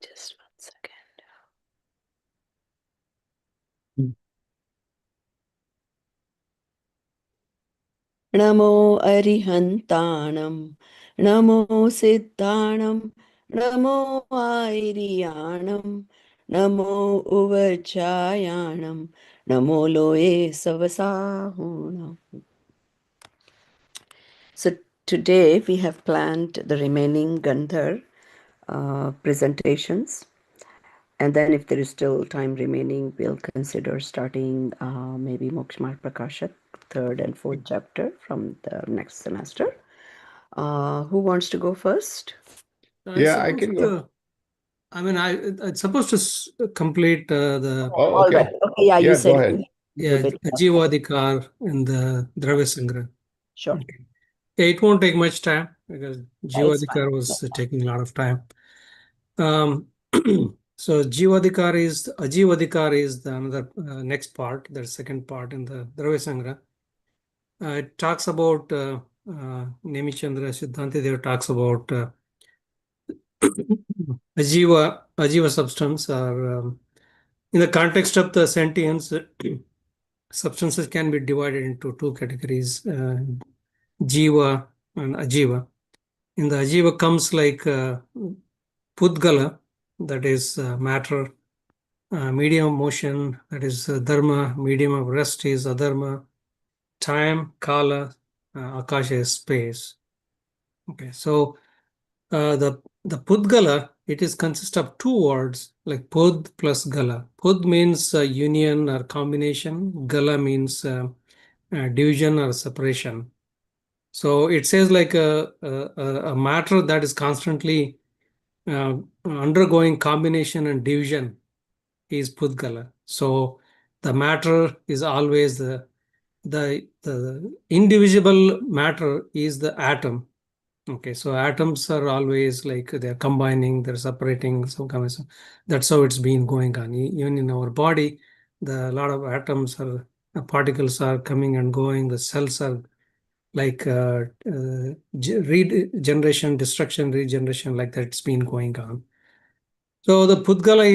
Just 1 second. Namo Arihantanam, Namo Siddhanam, Namo Airiyanam, Namo Uvachayanam, Namo Loe Savasahunam. So today we have planned the remaining Gandhar presentations. And then if there is still time remaining, we'll consider starting maybe Mokshmar Prakashak, third and fourth chapter from the next semester. Who wants to go first? Yeah, I can go. It's supposed to complete the... Oh, okay. All right. Okay, yeah, you Yeah, said go ahead. Jivadikar in the Dravya Sangra. Sure. Okay. Yeah, it won't take much time because Yeah, it's fine. Jivadikar was taking a lot of time. So Ajivadikar is the another next part, the second part in the Dravya Sangra. It talks about Nemichandra Siddhantideva talks about Ajiva substance, or in the context of the sentience, substances can be divided into two categories, Jiva and Ajiva. In the Ajiva comes like Pudgala, that is matter, medium of motion, that is Dharma, medium of rest is Adharma, time, Kala, Akasha is space. Okay, so the Pudgala, it is consists of two words like Pud plus Gala. Pud means union or combination. Gala means division or separation. So it says like a matter that is constantly undergoing combination and division is Pudgala. So the matter is always the indivisible matter is the atom. Okay, so atoms are always like they're combining, they're separating, so that's how it's been going on. Even in our body, a lot of atoms are particles are coming and going. The cells are like regeneration, destruction, regeneration, like that's been going on. So the Pudgala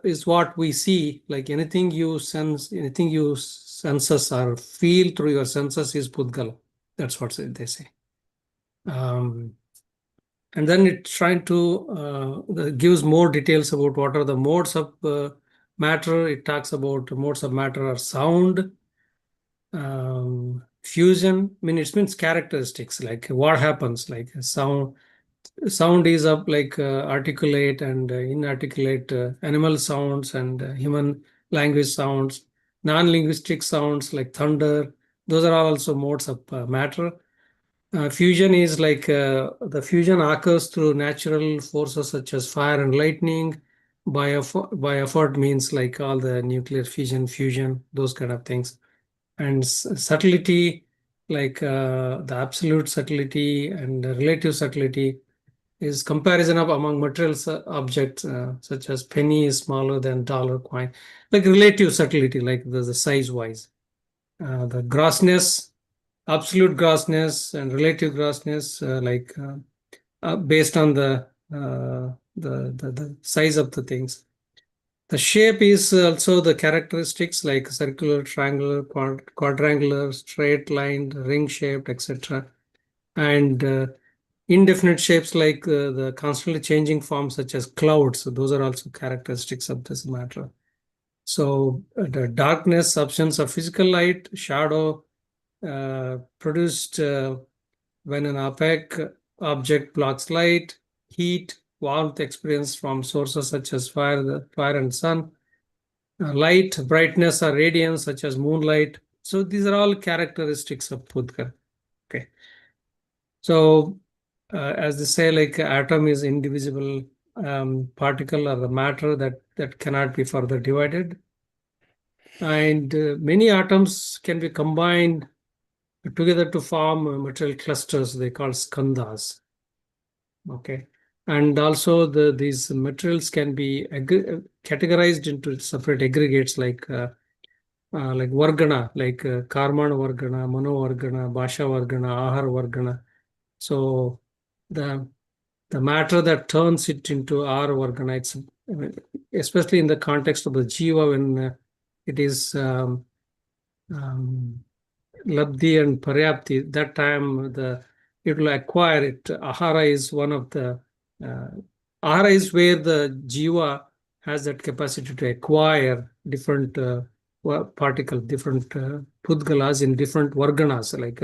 is what we see, like anything you sense, anything you senses or feel through your senses is Pudgala. That's what they say. And then it's trying to gives more details about what are the modes of matter. It talks about modes of matter are sound, fusion. I mean, it means characteristics, like what happens, like sound. Sound is up like articulate and inarticulate animal sounds and human language sounds, non-linguistic sounds like thunder. Those are also modes of matter. Fusion is like the fusion occurs through natural forces such as fire and lightning. By effort means like all the nuclear fusion, those kind of things. And subtlety, like the absolute subtlety and the relative subtlety is comparison of among materials objects such as penny is smaller than dollar coin, like relative subtlety, like the size wise. The grossness, absolute grossness and relative grossness, based on the size of the things. The shape is also the characteristics like circular, triangular, quadrangular, straight line, ring shaped, etc. And indefinite shapes like the constantly changing forms such as clouds. So those are also characteristics of this matter. So the darkness, substance of physical light, shadow, produced when an opaque object blocks light, heat, warmth experienced from sources such as fire and sun, light, brightness or radiance such as moonlight. So these are all characteristics of Pudgar. Okay. So as they say, like atom is indivisible particle or the matter that cannot be further divided. And many atoms can be combined together to form material clusters they call skandhas. Okay, and also these materials can be categorized into separate aggregates like vargana, like karmana vargana, mano vargana, bhasha vargana, ahar vargana. So the the matter that turns it into our organoids, especially in the context of the jiva, when it is labdhi and paryapti, that time it will acquire it. Ahara is one of the ahara is where the jiva has that capacity to acquire different particles, different pudgalas in different varganas, like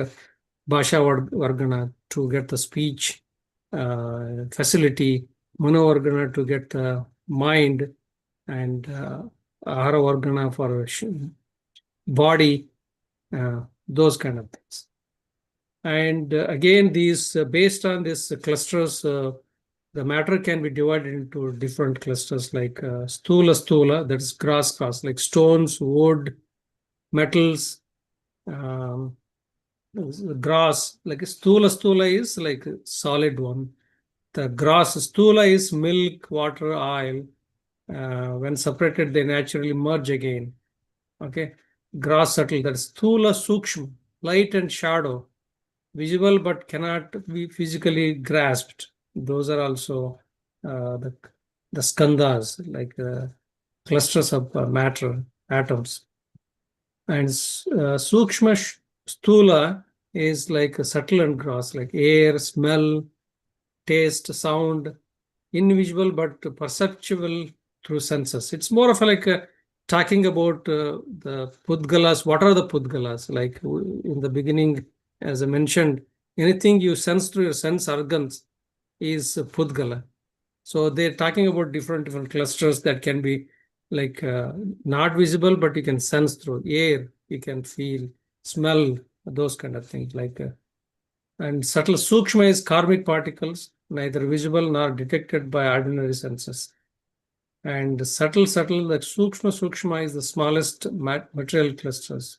bhasha vargana to get the speech facility, manovargana to get the mind, and ahara vargana for body, those kind of things. And again, these based on these clusters, the matter can be divided into different clusters, like stula, that is grass, like stones, wood, metals, grass. Like stula is like a solid one. The grass stula is milk, water, oil. When separated, they naturally merge again. Okay, grass subtle, that's sthula sukshma, light and shadow, visible but cannot be physically grasped. Those are also the skandhas, like clusters of matter, atoms. And sukshma sthula is like a subtle and gross, like air, smell, taste, sound, invisible but perceptible through senses. It's more of like talking about the pudgalas. What are the pudgalas? Like in the beginning, as I mentioned, anything you sense through your sense organs is pudgala. So they're talking about different clusters that can be like not visible, but you can sense through air, you can feel, smell, those kind of things. Like and subtle sukshma is karmic particles, neither visible nor detected by ordinary senses. And subtle, that sukshma is the smallest material clusters.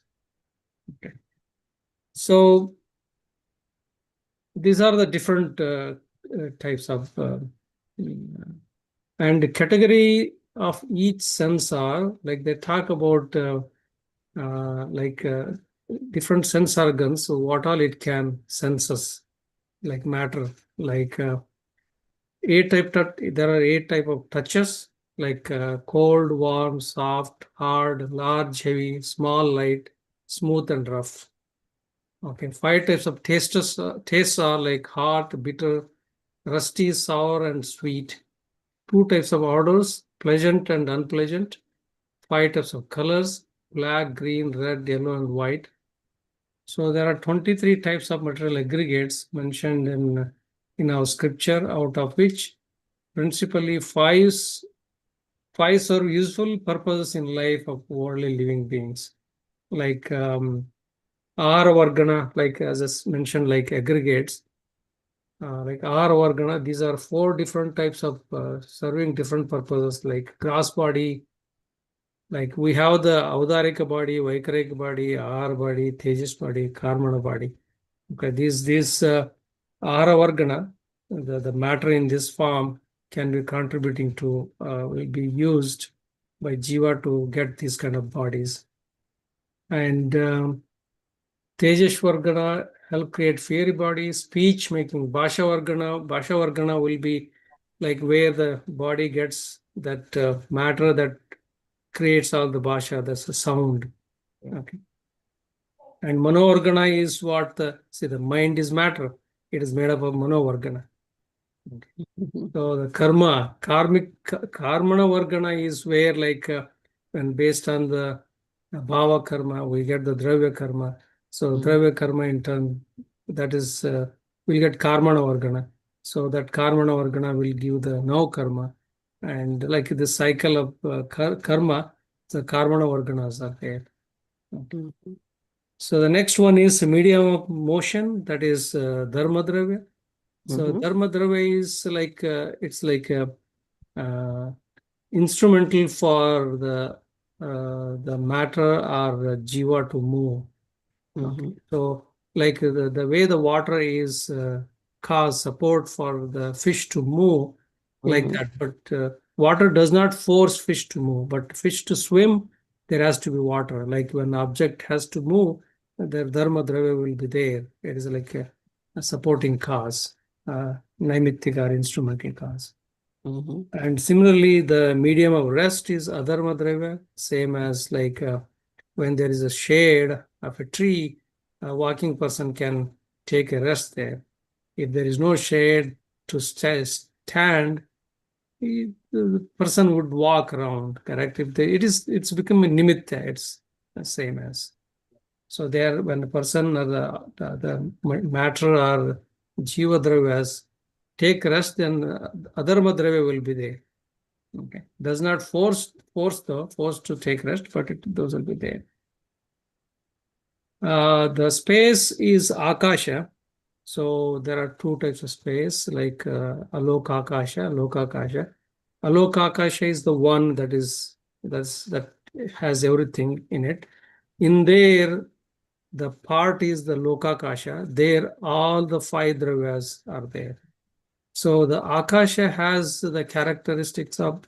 Okay. So these are the different types of and category of each sense are like they talk about like different sense organs, so what all it can senses, like matter, like there are 8 type of touches, like cold, warm, soft, hard, large, heavy, small, light, smooth, and rough. Okay, 5 types of tastes. Tastes are like hot, bitter, rusty, sour, and sweet. 2 types of odors, pleasant and unpleasant. 5 types of colors, black, green, red, yellow, and white. So there are 23 types of material aggregates mentioned in our scripture, out of which principally five serve useful purposes in life of worldly living beings, like Ahara Vargana, like as I mentioned, like aggregates, like Ahara Vargana. These are 4 different types of serving different purposes, like grass body. Like we have the Avdarika body, Vaikarika body, Ahara body, Tejas body, Karmana body. Okay, these Ahara Vargana, the matter in this form can be contributing to, will be used by Jiva to get these kind of bodies. And Tejas Vargana help create fairy bodies, speech making. Bhasha Vargana will be like where the body gets that matter that creates all the bhasha, that's the sound. Okay. And Manovargana is what the mind is matter. It is made up of Manovargana. So the karmana vargana is where like when based on the bhava karma, we get the dravya karma. So dravya karma in turn, that is, we'll get karmana vargana. So that karmana vargana will give the now karma. And like the cycle of karma, the karmana varganas are there. Okay. So the next one is medium of motion, that is dharma dravya. So dharma dravya is like it's like instrumental for the matter or jiva to move. Okay. So like the way the water is cause support for the fish to move, like that. But water does not force fish to move, but fish to swim, there has to be water. Like when object has to move, the dharma dravya will be there. It is like a supporting cause. naimittic or instrumental cause. Mm-hmm. And similarly, the medium of rest is adharma dravya, same as like when there is a shade of a tree, a walking person can take a rest there. If there is no shade to stand, the person would walk around, correct? If it's become a nimitta, it's the same as. So there, when the person or the matter or jiva dravyas take rest, then adharma dravya will be there. Okay, does not force to take rest, but those will be there. The space is akasha. So there are two types of space, like aloka akasha, loka akasha. Aloka akasha is the one that has everything in it. In there, the part is the loka akasha. There, all the five dravyas are there. So the akasha has the characteristics of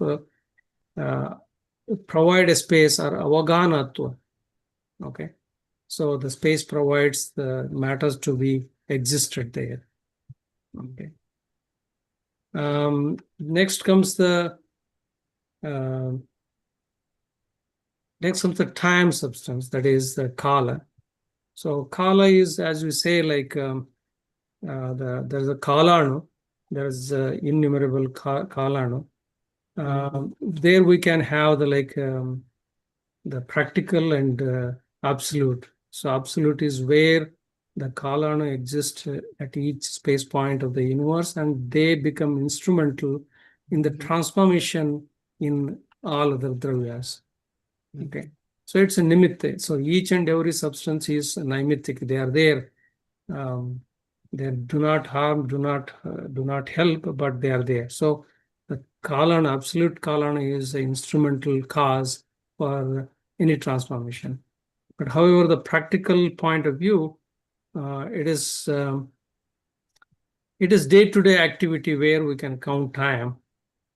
provide a space or avaganatva. Okay, so the space provides the matters to be existed there. Okay. Next comes the time substance, that is the kala. So kala is, as we say, like there's a kalanu, there's innumerable kalanu. There we can have the practical and absolute. So absolute is where the kalanu exists at each space point of the universe, and they become instrumental in the transformation in all other dravyas. Okay, so it's a nimitta. So each and every substance is naimittic. They are there. They do not harm, do not help, but they are there. So the kalana, absolute kalana, is the instrumental cause for any transformation. But however, the practical point of view, it is day-to-day activity where we can count time.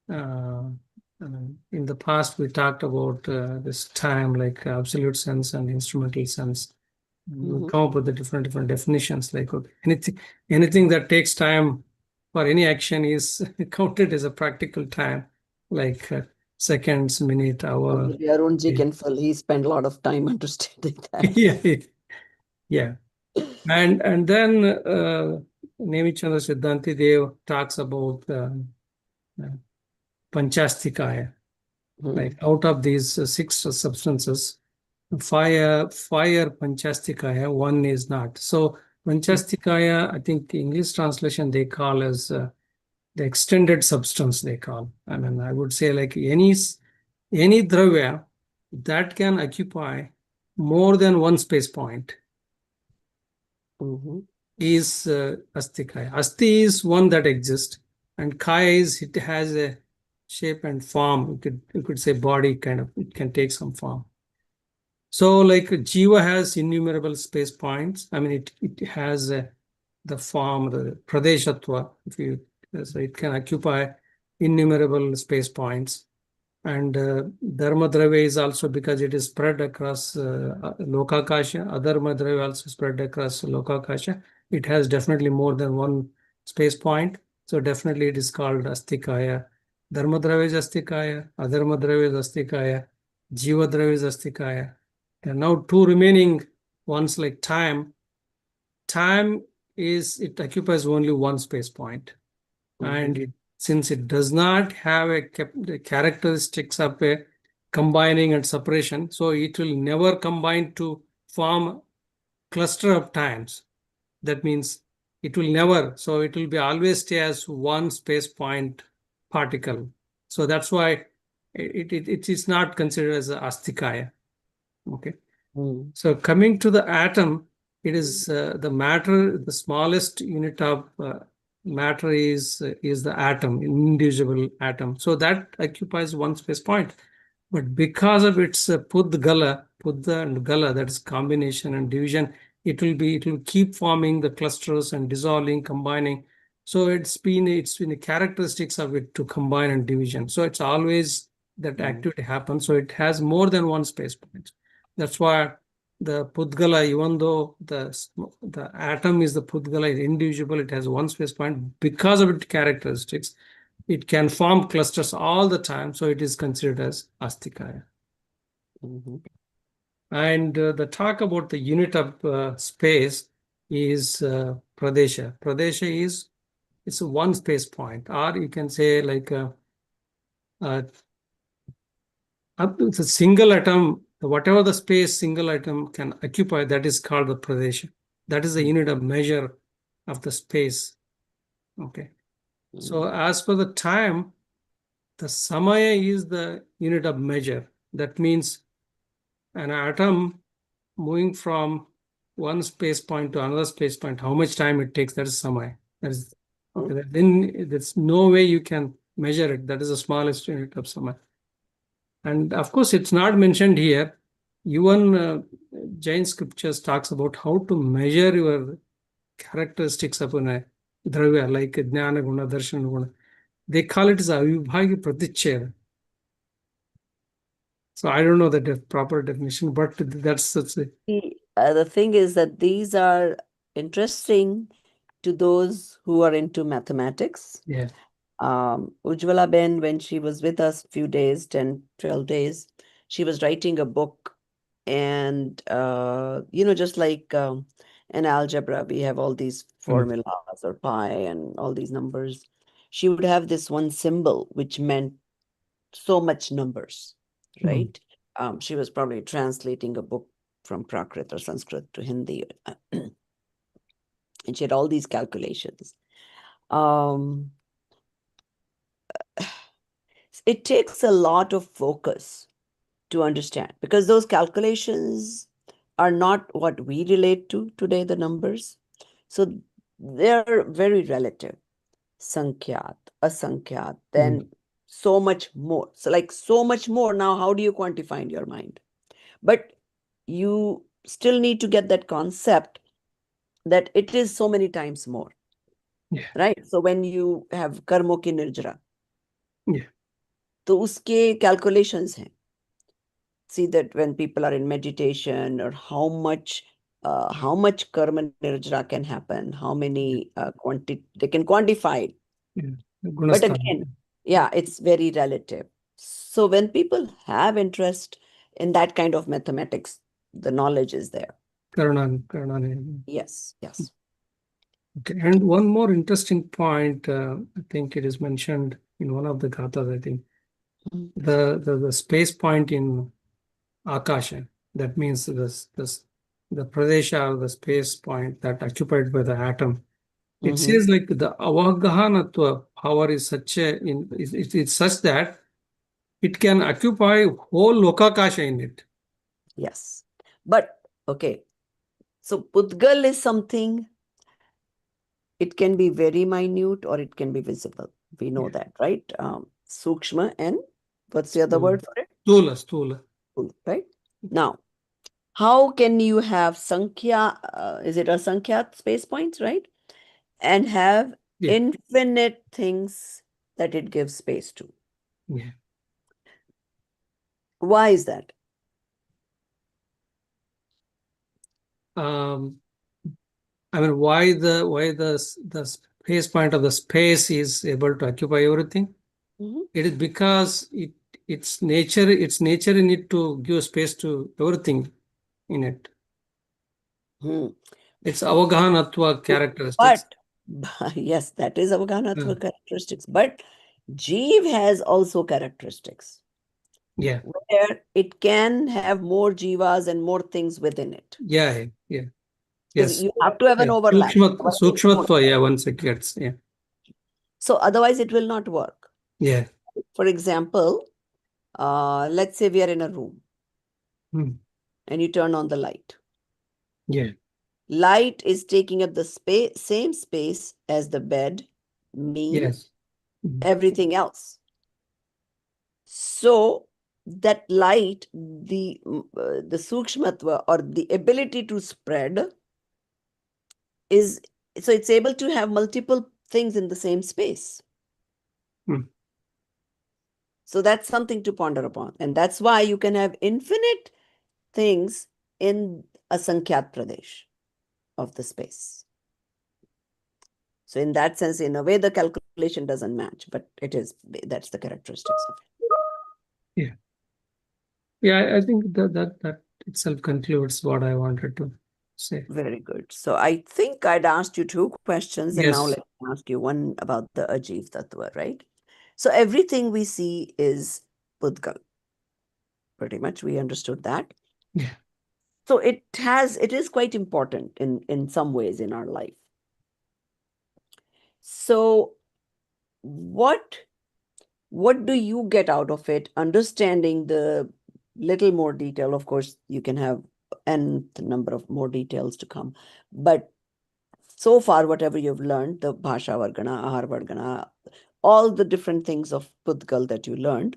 In the past, we talked about this time, like absolute sense and instrumental sense. We come up with the different definitions. Like anything that takes time for any action is counted as a practical time, like seconds, minute, hour. Arunji can fill. He spent a lot of time understanding that. yeah. And then Nemichandra Siddhanti Dev talks about Panchastikaya. Like out of these six substances, fire Panchastikaya, one is not. So Panchastikaya, I think English translation they call as the extended substance, they call. I mean, I would say like any dravya that can occupy more than one space point is Astikaya. Asti is one that exists, and Kaya is, it has a shape and form. You could say body, kind of, it can take some form. So like Jiva has innumerable space points. I mean, it has the form, the Pradeshatva, so it can occupy innumerable space points. And Dharma Dravya is also because it is spread across Lokakasha. Adharma Dravya also spread across Lokakasha. It has definitely more than one space point. So definitely it is called Astikaya. Dharma Dravya is Astikaya. Adharma Dravya is Astikaya. Jiva Dravya is Astikaya. And now two remaining ones, like time. Time it occupies only one space point. And since it does not have the characteristics of a combining and separation, so it will never combine to form cluster of times. That means it will never, so it will be always stay as one space point particle. So that's why it is not considered as a astikaya. Okay. So coming to the atom, it is the matter, the smallest unit of matter is the atom, indivisible atom. So that occupies one space point. But because of its pudha and gala, that is combination and division, it will keep forming the clusters and dissolving, combining. So it's been the characteristics of it to combine and division. So it's always that activity happens. So it has more than one space point. That's why the Pudgala, even though the atom is the Pudgala, is indivisible, it has one space point. Because of its characteristics, it can form clusters all the time, so it is considered as Astikaya. And the talk about the unit of space is Pradesha. Pradesha is it's one space point, or you can say like it's a single atom, whatever the space single atom can occupy, that is called the Pradesha. That is the unit of measure of the space. Okay. So as per the time, the Samaya is the unit of measure. That means an atom moving from one space point to another space point, how much time it takes, that is Samaya. That is okay. Then there's no way you can measure it. That is the smallest unit of Samaya. And of course, it's not mentioned here. Even Jain scriptures talks about how to measure your characteristics of a dravya, like Jnana Guna, Darshana Guna. They call it as Avibhagi Praticheda. So I don't know the proper definition, but that's it. The thing is that these are interesting to those who are into mathematics. Yeah. Ujjwala Ben, when she was with us a few days, 10, 12 days, she was writing a book. And, just like in algebra, we have all these formulas or pi and all these numbers. She would have this one symbol which meant so much numbers, right? She was probably translating a book from Prakrit or Sanskrit to Hindi. And she had all these calculations. It takes a lot of focus to understand, because those calculations are not what we relate to today, the numbers. So they're very relative. Sankyat, asankyat, then so much more. So like so much more. Now, how do you quantify in your mind? But you still need to get that concept that it is so many times more. Yeah. Right? So when you have karmo ki nirjara, yeah. तो उसके calculations हैं. See that when people are in meditation, or how much karma nirjara can happen, how many they can quantify it. Yeah. But again, yeah, it's very relative. So when people have interest in that kind of mathematics, the knowledge is there. Karanani. Yes. Okay, and one more interesting point, I think it is mentioned in one of the gathas, I think. The space point in Akasha, that means the Pradesha, or the space point that occupied by the atom. It says like the Avagahanatva power is it's such that it can occupy whole Lokakasha in it. Yes. But, okay. So Pudgal is something, it can be very minute or it can be visible. We know that, right? Sukshma and what's the other word for it? Stula. Right? Now, how can you have Sankhya, is it a Sankhya space points, right? And have infinite things that it gives space to. Yeah. Why is that? I mean, why the space point of the space is able to occupy everything? It is because it's nature in it to give space to everything in it. It's Avagahanatva characteristics. But yes, that is Avagahanatva characteristics. But Jeev has also characteristics. Yeah. Where it can have more jivas and more things within it. Yeah. Because you have to have an overlap. Sukshmatva, once it gets, So otherwise it will not work. Yeah. For example, let's say we are in a room and you turn on the light. Yeah. Light is taking up the same space as the bed, me, everything else. So that light, the sukshmatva or the ability to spread is, so it's able to have multiple things in the same space. So that's something to ponder upon. And that's why you can have infinite things in a Sankyat Pradesh of the space. So in that sense, in a way, the calculation doesn't match, but that's the characteristics of it. Yeah. Yeah, I think that itself concludes what I wanted to say. Very good. So I think I'd asked you 2 questions, and now Yes. let me ask you one about the Ajiv Tattva, right? So everything we see is Pudgal. Pretty much we understood that. Yeah. So it is quite important in some ways in our life. So what do you get out of it? Understanding the little more detail, of course, you can have nth number of more details to come. But so far, whatever you've learned, the Bhasha Vargana, Ahar Vargana, all the different things of Pudgal that you learned,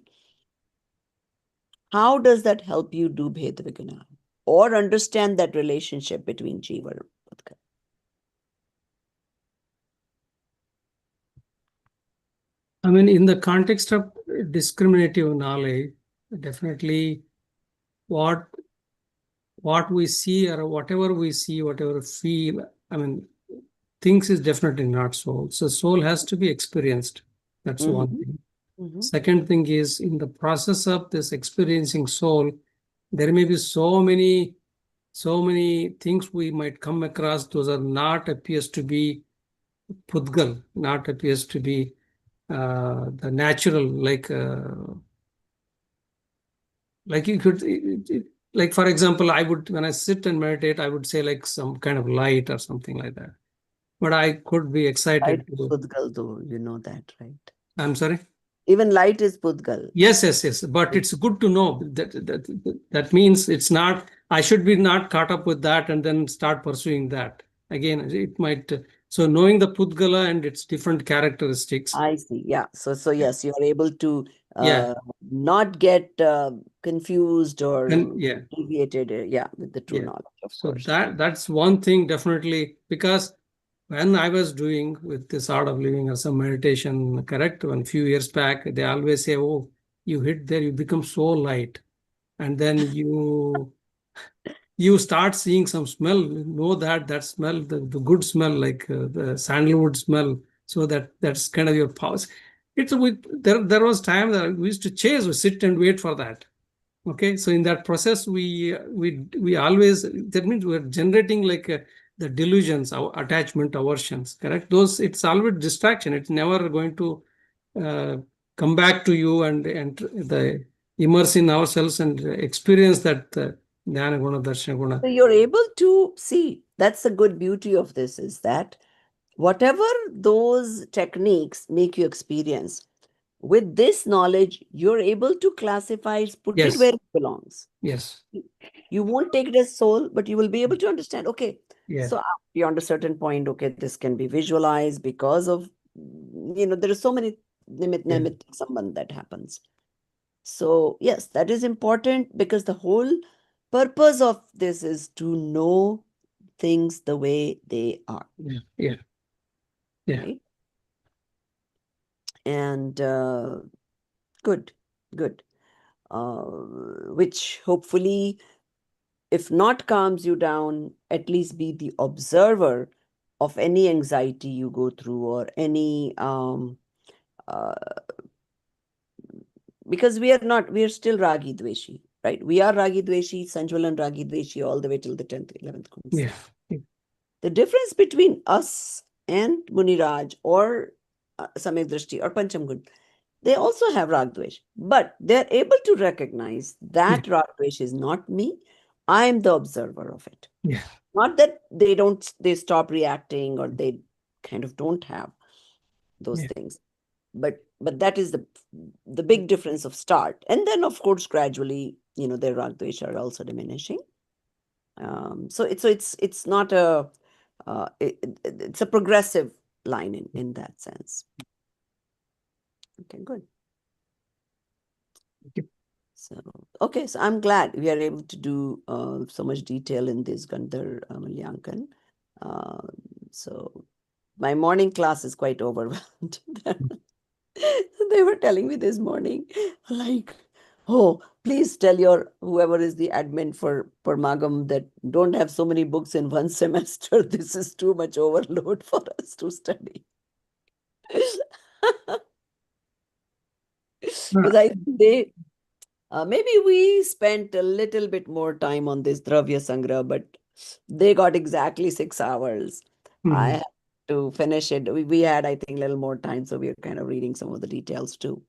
how does that help you do Bhed Vigna or understand that relationship between Jiva and Pudgal? I mean, in the context of discriminative knowledge, definitely what we see or whatever we see, whatever feel, I mean, things is definitely not soul. So soul has to be experienced. That's one thing. Second thing is, in the process of this experiencing soul, there may be so many things we might come across. Those are not appears to be Pudgal, not appears to be the natural, like you could, like for example, I would, when I sit and meditate, I would say like some kind of light or something like that. But I could be excited Light is to. Pudgal, though, you know that, right? I'm sorry. Even light is Pudgal. Yes. But it's good to know that means it's not. I should be not caught up with that and then start pursuing that again. It might. So knowing the Pudgala and its different characteristics. I see. Yeah. So yes, you are able to Yeah. not get confused or Yeah. deviated. Yeah, with the true Yeah. knowledge, of So course. that's one thing definitely, because when I was doing with this art of living or some meditation, correct, one few years back, they always say, "Oh, you hit there, you become so light, and then you start seeing some smell. Know that smell, the good smell, like the sandalwood smell. So that's kind of your pause. It's with there was time that we used to chase, we sit and wait for that. Okay, so in that process, we always, that means we're generating like the delusions, our attachment, aversions. Correct? Those, it's always distraction. It's never going to uh, come back to you and the immerse in ourselves and experience that jnana guna, darshana guna. So you're able to see. That's the good beauty of this is that whatever those techniques make you experience, with this knowledge, you're able to classify it, put it Yes. where it belongs. Yes. You won't take it as soul, but you will be able to understand, okay, Yeah. so beyond a certain point, okay, this can be visualized because of, there are so many nimit sambandh that happens. So yes, that is important because the whole purpose of this is to know things the way they are. Yeah. Right? And good. Which hopefully, if not calms you down, at least be the observer of any anxiety you go through or any uh, because we are still Ragi Dveshi, right? We are Ragi Dveshi, Sanjwalan Ragi Dveshi all the way till the 10th, 11th Kunds. Yeah. The difference between us and Muniraj or Samyak Drishti or Pancham Gun, they also have Rag Dvesh, but they're able to recognize that Rag Dvesh is not me. I am the observer of it. Yeah. Not that they stop reacting or they kind of don't have those things. But that is the big difference of start. And then of course gradually, their Rag Dvesh are also diminishing. So it's not it's a progressive line in that sense. Okay, good. So I'm glad we are able to do so much detail in this Gandhar Mulyankan. So my morning class is quite overwhelmed. They were telling me this morning, like, oh, Please tell your whoever is the admin for Permagam that don't have so many books in one semester. This is too much overload for us to study. Because maybe we spent a little bit more time on this Dravya Sangra, but they got exactly 6 hours. I Mhm. had to finish it. We had, I think, a little more time, so we are kind of reading some of the details too.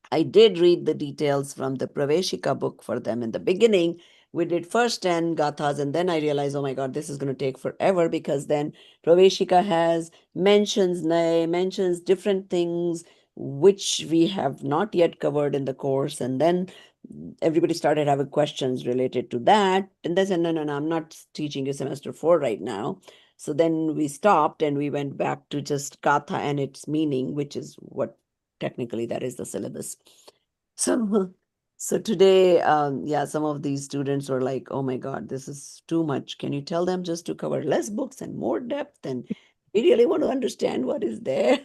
I did read the details from the Praveshika book for them in the beginning. We did first 10 gathas, and then I realized, oh my God, this is going to take forever because then Praveshika has mentions different things which we have not yet covered in the course. And then everybody started having questions related to that. And they said, no, no, no, I'm not teaching you semester four right now. So then we stopped and we went back to just Katha and its meaning, which is what technically that is the syllabus. So, so today, yeah, some of these students were like, oh my God, this is too much. Can you tell them just to cover less books and more depth? And we really want to understand what is there.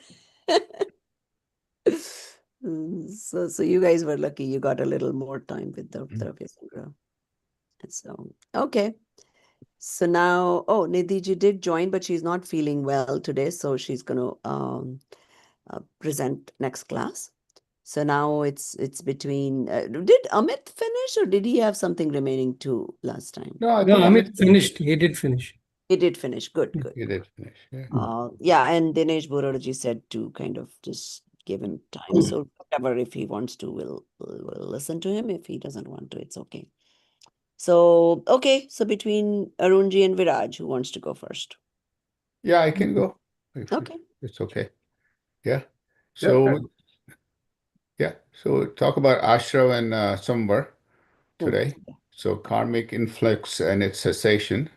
So you guys were lucky. You got a little more time with the Dravya Sangra. So, okay. So now, oh, Nidhi did join, but she's not feeling well today. So she's going to present next class. So now it's between. Did Amit finish, or did he have something remaining too last time? No, I No, think Amit Amit finished. finished. He did finish. He did finish. Good, good, He good. did finish. Yeah. Yeah, and Dinesh Burarji said to kind of just give him time. So whatever, if he wants to, we'll listen to him. If he doesn't want to, it's okay. So okay, so between Arunji and Viraj, who wants to go first? Yeah, I can go. If Okay. it's okay. Yeah. Yeah. So yeah. So talk about ashra and samvar Hmm. today. So karmic influx and its cessation.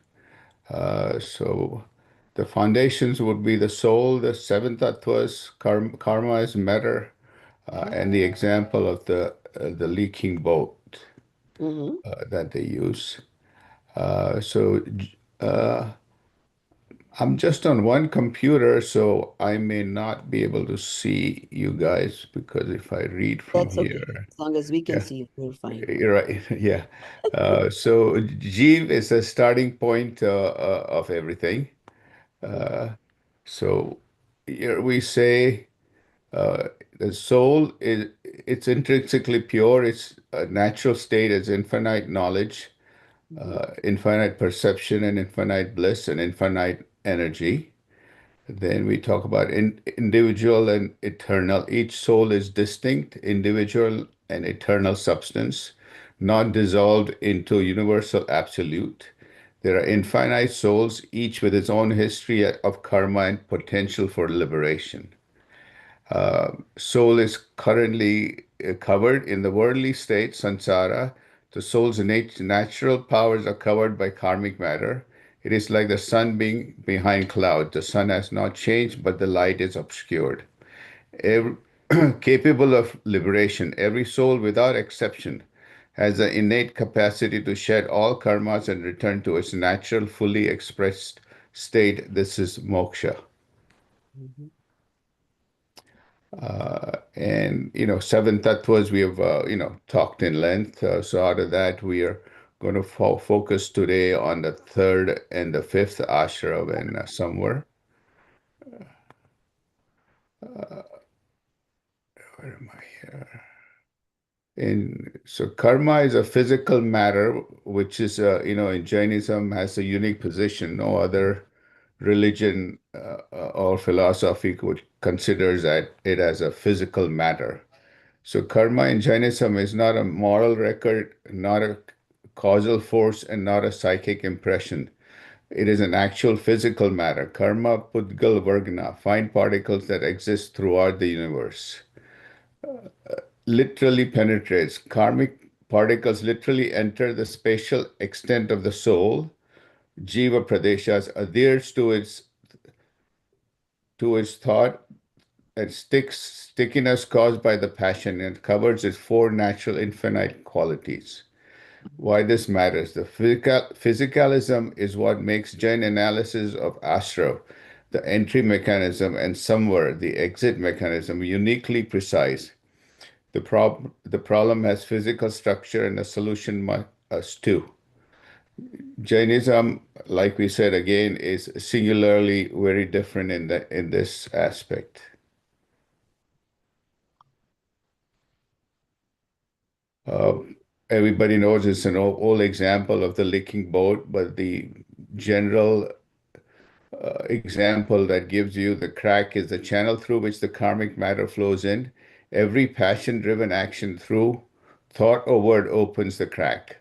So the foundations would be the soul, the seven tattvas, karma is matter, and the example of the leaking boat Mm-hmm. that they use. So I'm just on one computer, so I may not be able to see you guys because if I read from That's okay. here, As long as we can yeah, see it, we're fine. you're right. Yeah. So Jeev is a starting point of everything. Uh, so here we say uh, the soul is it's intrinsically pure. Its natural state is infinite knowledge, Mm-hmm. infinite perception, and infinite bliss and infinite energy. Then we talk about individual and eternal. Each soul is distinct, individual, and eternal substance, not dissolved into universal absolute. There are infinite souls, each with its own history of karma and potential for liberation. Soul is currently covered in the worldly state, samsara. The soul's natural powers are covered by karmic matter. It is like the sun being behind cloud. The sun has not changed, but the light is obscured. Every, capable of liberation, every soul without exception has the innate capacity to shed all karmas and return to its natural, fully expressed state. This is moksha. Mm-hmm. And seven tattvas we have talked in length. So out of that, we are going to focus today on the third and the fifth ashram and somewhere. Where am I here? And so karma is a physical matter, which is in Jainism has a unique position. No other religion or philosophy would considers that it as a physical matter. So karma in Jainism is not a moral record, not a causal force, and not a psychic impression. It is an actual physical matter. Karma, Pudgal, Vargana, fine particles that exist throughout the universe. Literally penetrates. Karmic particles literally enter the spatial extent of the soul. Jiva Pradeshas adheres to its thought and stickiness caused by the passion and covers its four natural infinite qualities. Why this matters. The physicalism is what makes Jain analysis of ashra, the entry mechanism, and samvar, the exit mechanism, uniquely precise. The problem has physical structure and a solution must too. Jainism, like we said again, is singularly very different in this aspect. Uh, Everybody knows it's an old example of the leaking boat, but the general example that gives you the crack is the channel through which the karmic matter flows in. Every passion-driven action through thought or word opens the crack.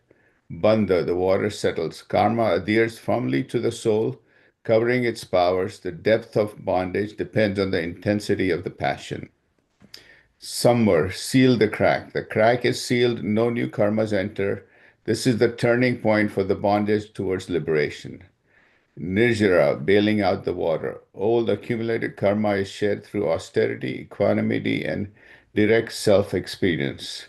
Bandha, the water settles. Karma adheres firmly to the soul, covering its powers. The depth of bondage depends on the intensity of the passion. Somewhere, seal the crack. The crack is sealed, no new karmas enter. This is the turning point for the bondage towards liberation. Nirjara, bailing out the water. Old accumulated karma is shed through austerity, equanimity, and direct self-experience.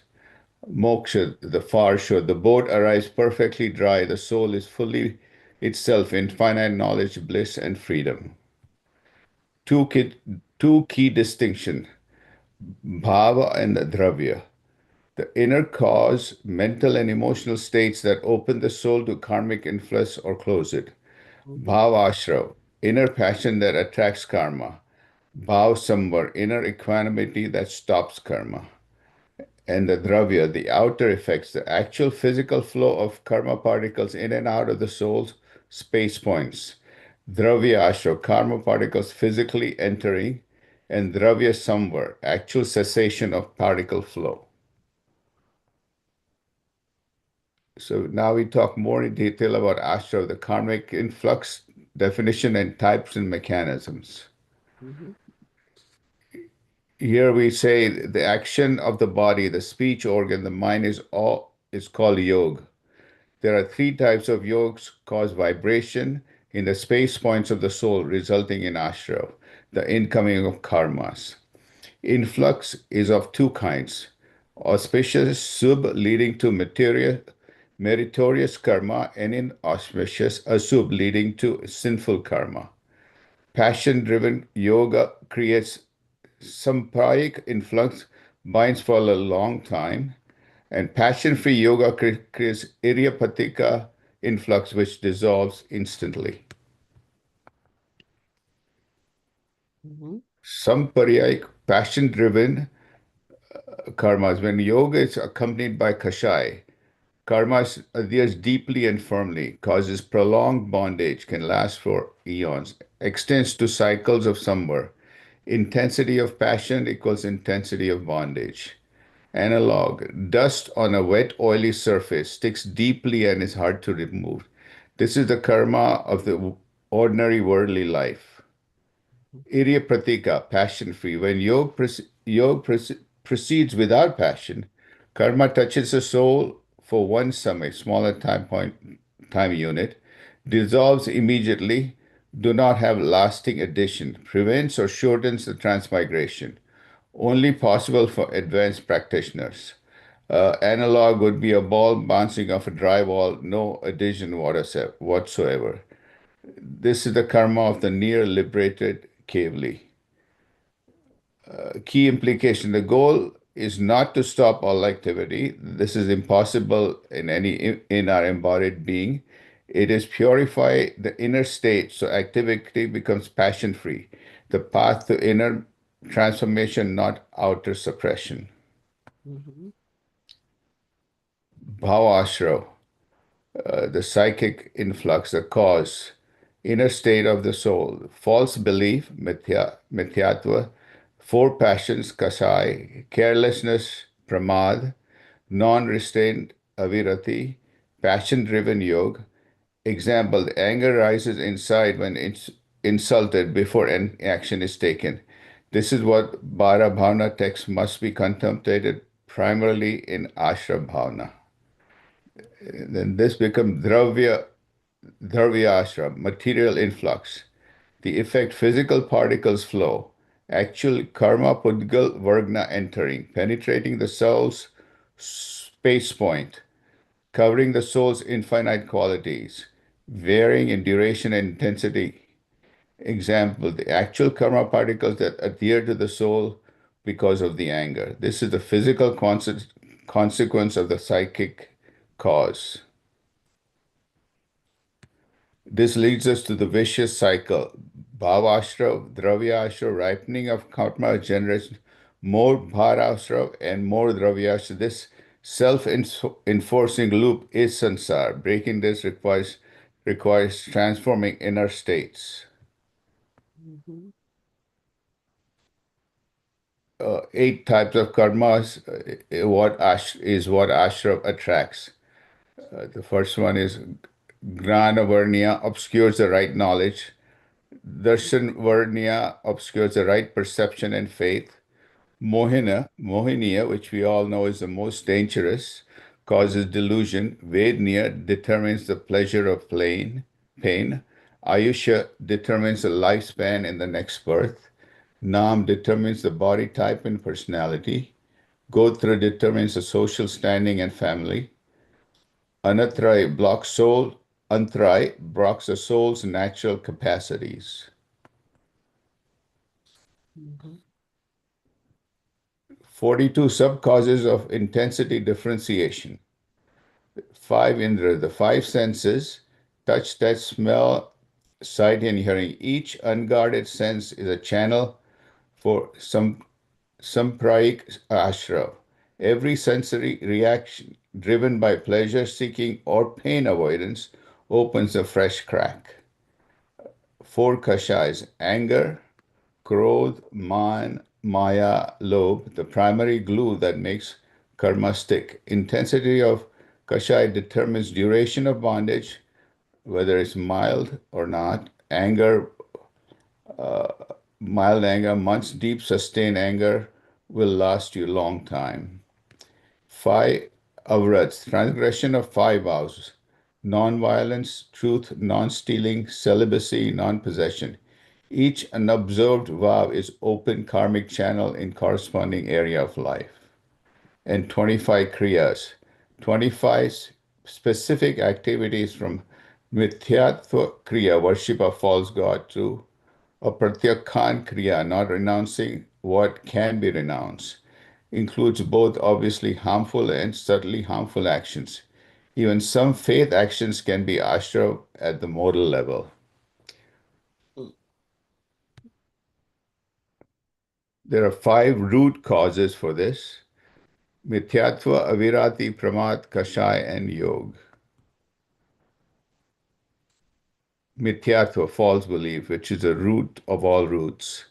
Moksha, the far shore. The boat arrives perfectly dry. The soul is fully itself, infinite knowledge, bliss, and freedom. Two key, two key distinction, bhava and dravya. The inner cause, mental and emotional states that open the soul to karmic influence or close it. Bhava ashrav, inner passion that attracts karma. Bhav samvar, inner equanimity that stops karma. And the dravya, the outer effects, the actual physical flow of karma particles in and out of the soul's space points. Dravya ashra, karma particles physically entering, and dravya samvar, actual cessation of particle flow. So now we talk more in detail about ashra, the karmic influx, definition, and types and mechanisms. Mm-hmm. Here we say the action of the body, the speech organ, the mind is called yoga. There are three types of yogas cause vibration in the space points of the soul, resulting in ashra, the incoming of karmas. Influx is of two kinds: auspicious subh leading to meritorious karma, and inauspicious asubh leading to sinful karma. Passion-driven yoga creates sampradayik influx, binds for a long time, and passion-free yoga creates iryapatika influx, which dissolves instantly. Mm-hmm. Samparayik, passion-driven karmas. When yoga is accompanied by kashai, karma adheres deeply and firmly, causes prolonged bondage, can last for eons, extends to cycles of samvar. Intensity of passion equals intensity of bondage. Analog, dust on a wet, oily surface sticks deeply and is hard to remove. This is the karma of the ordinary worldly life. Irya pratika, passion free. When proceeds without passion, karma touches the soul for one samay, smaller time unit, dissolves immediately, do not have lasting addition, prevents or shortens the transmigration. Only possible for advanced practitioners. Analog would be a ball bouncing off a dry wall, no addition whatsoever. This is the karma of the near liberated Kevli. Key implication: the goal is not to stop all activity. This is impossible in our embodied being. It is purify the inner state so activity becomes passion free. The path to inner transformation, not outer suppression. Mm-hmm. Bhavashra, the psychic influx, the cause, inner state of the soul, false belief, mithyatva, four passions, kasai, carelessness, pramad, non-restraint, avirati, passion-driven yoga. Example, the anger rises inside when it's insulted before an action is taken. This is what Bara Bhavana text must be contemplated primarily in Ashra Bhavana. Then this becomes Dravya Ashra, material influx. The effect physical particles flow. Actual karma pudgal vargna entering, penetrating the soul's space point, covering the soul's infinite qualities, varying in duration and intensity. Example, the actual karma particles that adhere to the soul because of the anger. This is the physical consequence of the psychic cause. This leads us to the vicious cycle. Bhavashra, Dravyashra, ripening of karma generates more Bharashra and more Dravyashra. This self-enforcing loop is sansar. Breaking this requires transforming inner states. Mhm. Eight types of karmas what ashram attracts. The first one is Gnana Varnya, obscures the right knowledge. Darshan Varnya obscures the right perception and faith. Mohiniya, which we all know is the most dangerous, causes delusion. Vednya determines the pleasure of pain. Ayusha determines the lifespan in the next birth. Nam determines the body type and personality. Gotra determines the social standing and family. Anatrai blocks soul. Antrai blocks the soul's natural capacities. Mhm. 42 sub-causes of intensity differentiation. 5 Indra, the five senses, touch, taste, smell, sight, and hearing. Each unguarded sense is a channel for some sampraik ashra. Every sensory reaction driven by pleasure seeking or pain avoidance opens a fresh crack. 4 kashais, anger, krodh, man, maya, lobh, the primary glue that makes karma stick. Intensity of kashai determines duration of bondage, whether it's mild or not. Anger, mild anger, months deep sustained anger will last you a long time. 5 avrats, transgression of 5 vows. Non-violence, truth, non-stealing, celibacy, non-possession. Each unobserved vow is open karmic channel in corresponding area of life. And 25 kriyas, 25 specific activities from mithyatva kriya, worship of false god, to apratyakan kriya, not renouncing what can be renounced, includes both obviously harmful and subtly harmful actions. Even some faith actions can be ashra at the modal level. There are 5 root causes for this: mithyatva, avirati, pramat, kashai, and yog. Mithyatva, false belief, which is the root of all roots.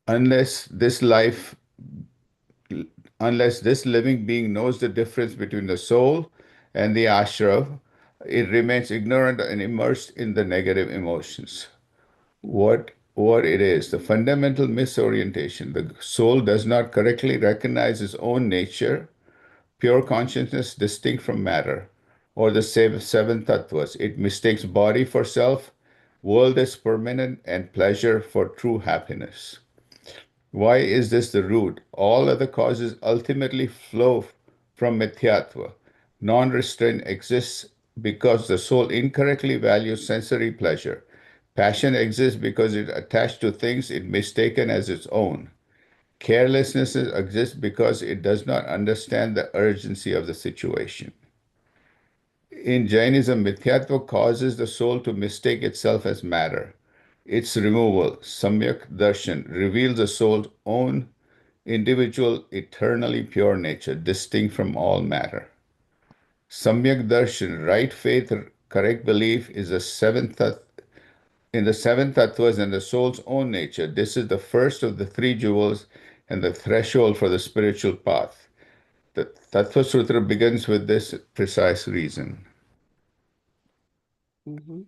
Unless this life, unless this living being knows the difference between the soul and the ashra, it remains ignorant and immersed in the negative emotions. What it is, the fundamental misorientation. The soul does not correctly recognize its own nature, pure consciousness distinct from matter, or the seven tattvas. It mistakes body for self, world as permanent, and pleasure for true happiness. Why is this the root? All other causes ultimately flow from mithyatva. Non-restraint exists because the soul incorrectly values sensory pleasure. Passion exists because it attached to things it mistaken as its own. Carelessness exists because it does not understand the urgency of the situation. In Jainism, mithyatva causes the soul to mistake itself as matter. Its removal, samyak darshan, reveals the soul's own individual, eternally pure nature, distinct from all matter. Samyak darshan, right faith, correct belief, is the seventh in the seven tattvas and the soul's own nature. This is the first of the 3 jewels and the threshold for the spiritual path. The Tattva Sutra begins with this precise reason. Mhm.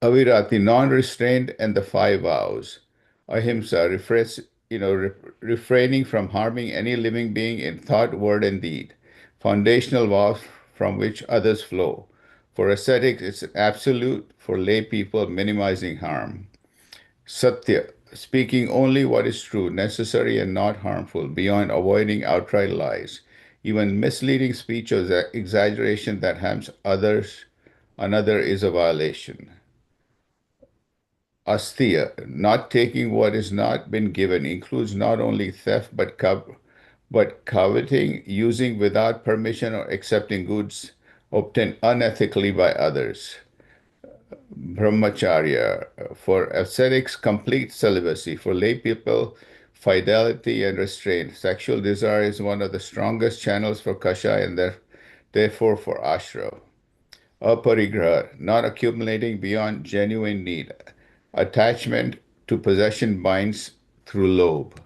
Avirati, non-restraint, and the 5 vows. Ahimsa, refraining from harming any living being in thought, word, and deed. Foundational vows from which others flow. For ascetics, it's absolute. For lay people, minimizing harm. Satya, speaking only what is true, necessary, and not harmful, beyond avoiding outright lies. Even misleading speech or exaggeration that harms another is a violation. Astia, not taking what is not been given, includes not only theft but coveting, using without permission, or accepting goods obtained unethically by others. Brahmacharya, for ascetics, complete celibacy. For lay people, fidelity and restraint. Sexual desire is one of the strongest channels for kasha and therefore for ashra. Aparigraha, not accumulating beyond genuine need. Attachment to possession binds through lobe.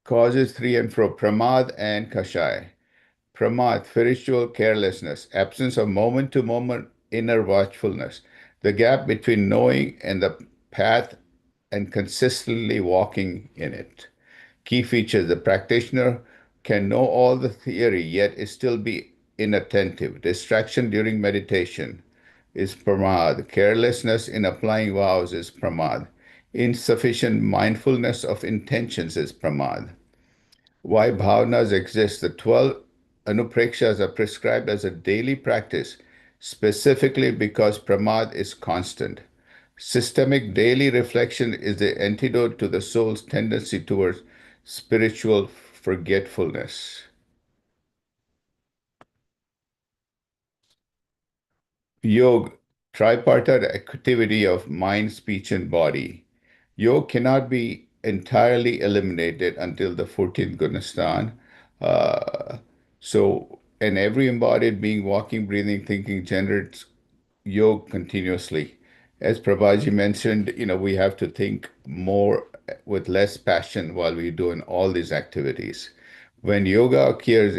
Causes three and four, pramad and kashai. Pramad, spiritual carelessness, absence of moment to moment inner watchfulness, the gap between knowing and the path and consistently walking in it. Key features: the practitioner can know all the theory yet still be inattentive. Distraction during meditation is pramad. Carelessness in applying vows is pramad. Insufficient mindfulness of intentions is pramad. Why bhavanas exist. The 12 anuprekshas are prescribed as a daily practice, specifically because pramad is constant. Systemic daily reflection is the antidote to the soul's tendency towards spiritual forgetfulness. Yoga, tripartite activity of mind, speech, and body. Yoga cannot be entirely eliminated until the 14th Gunastan. Uh, and every embodied being, walking, breathing, thinking, generates yoga continuously. As Prabhaji mentioned, we have to think more with less passion while we're doing all these activities. When yoga occurs,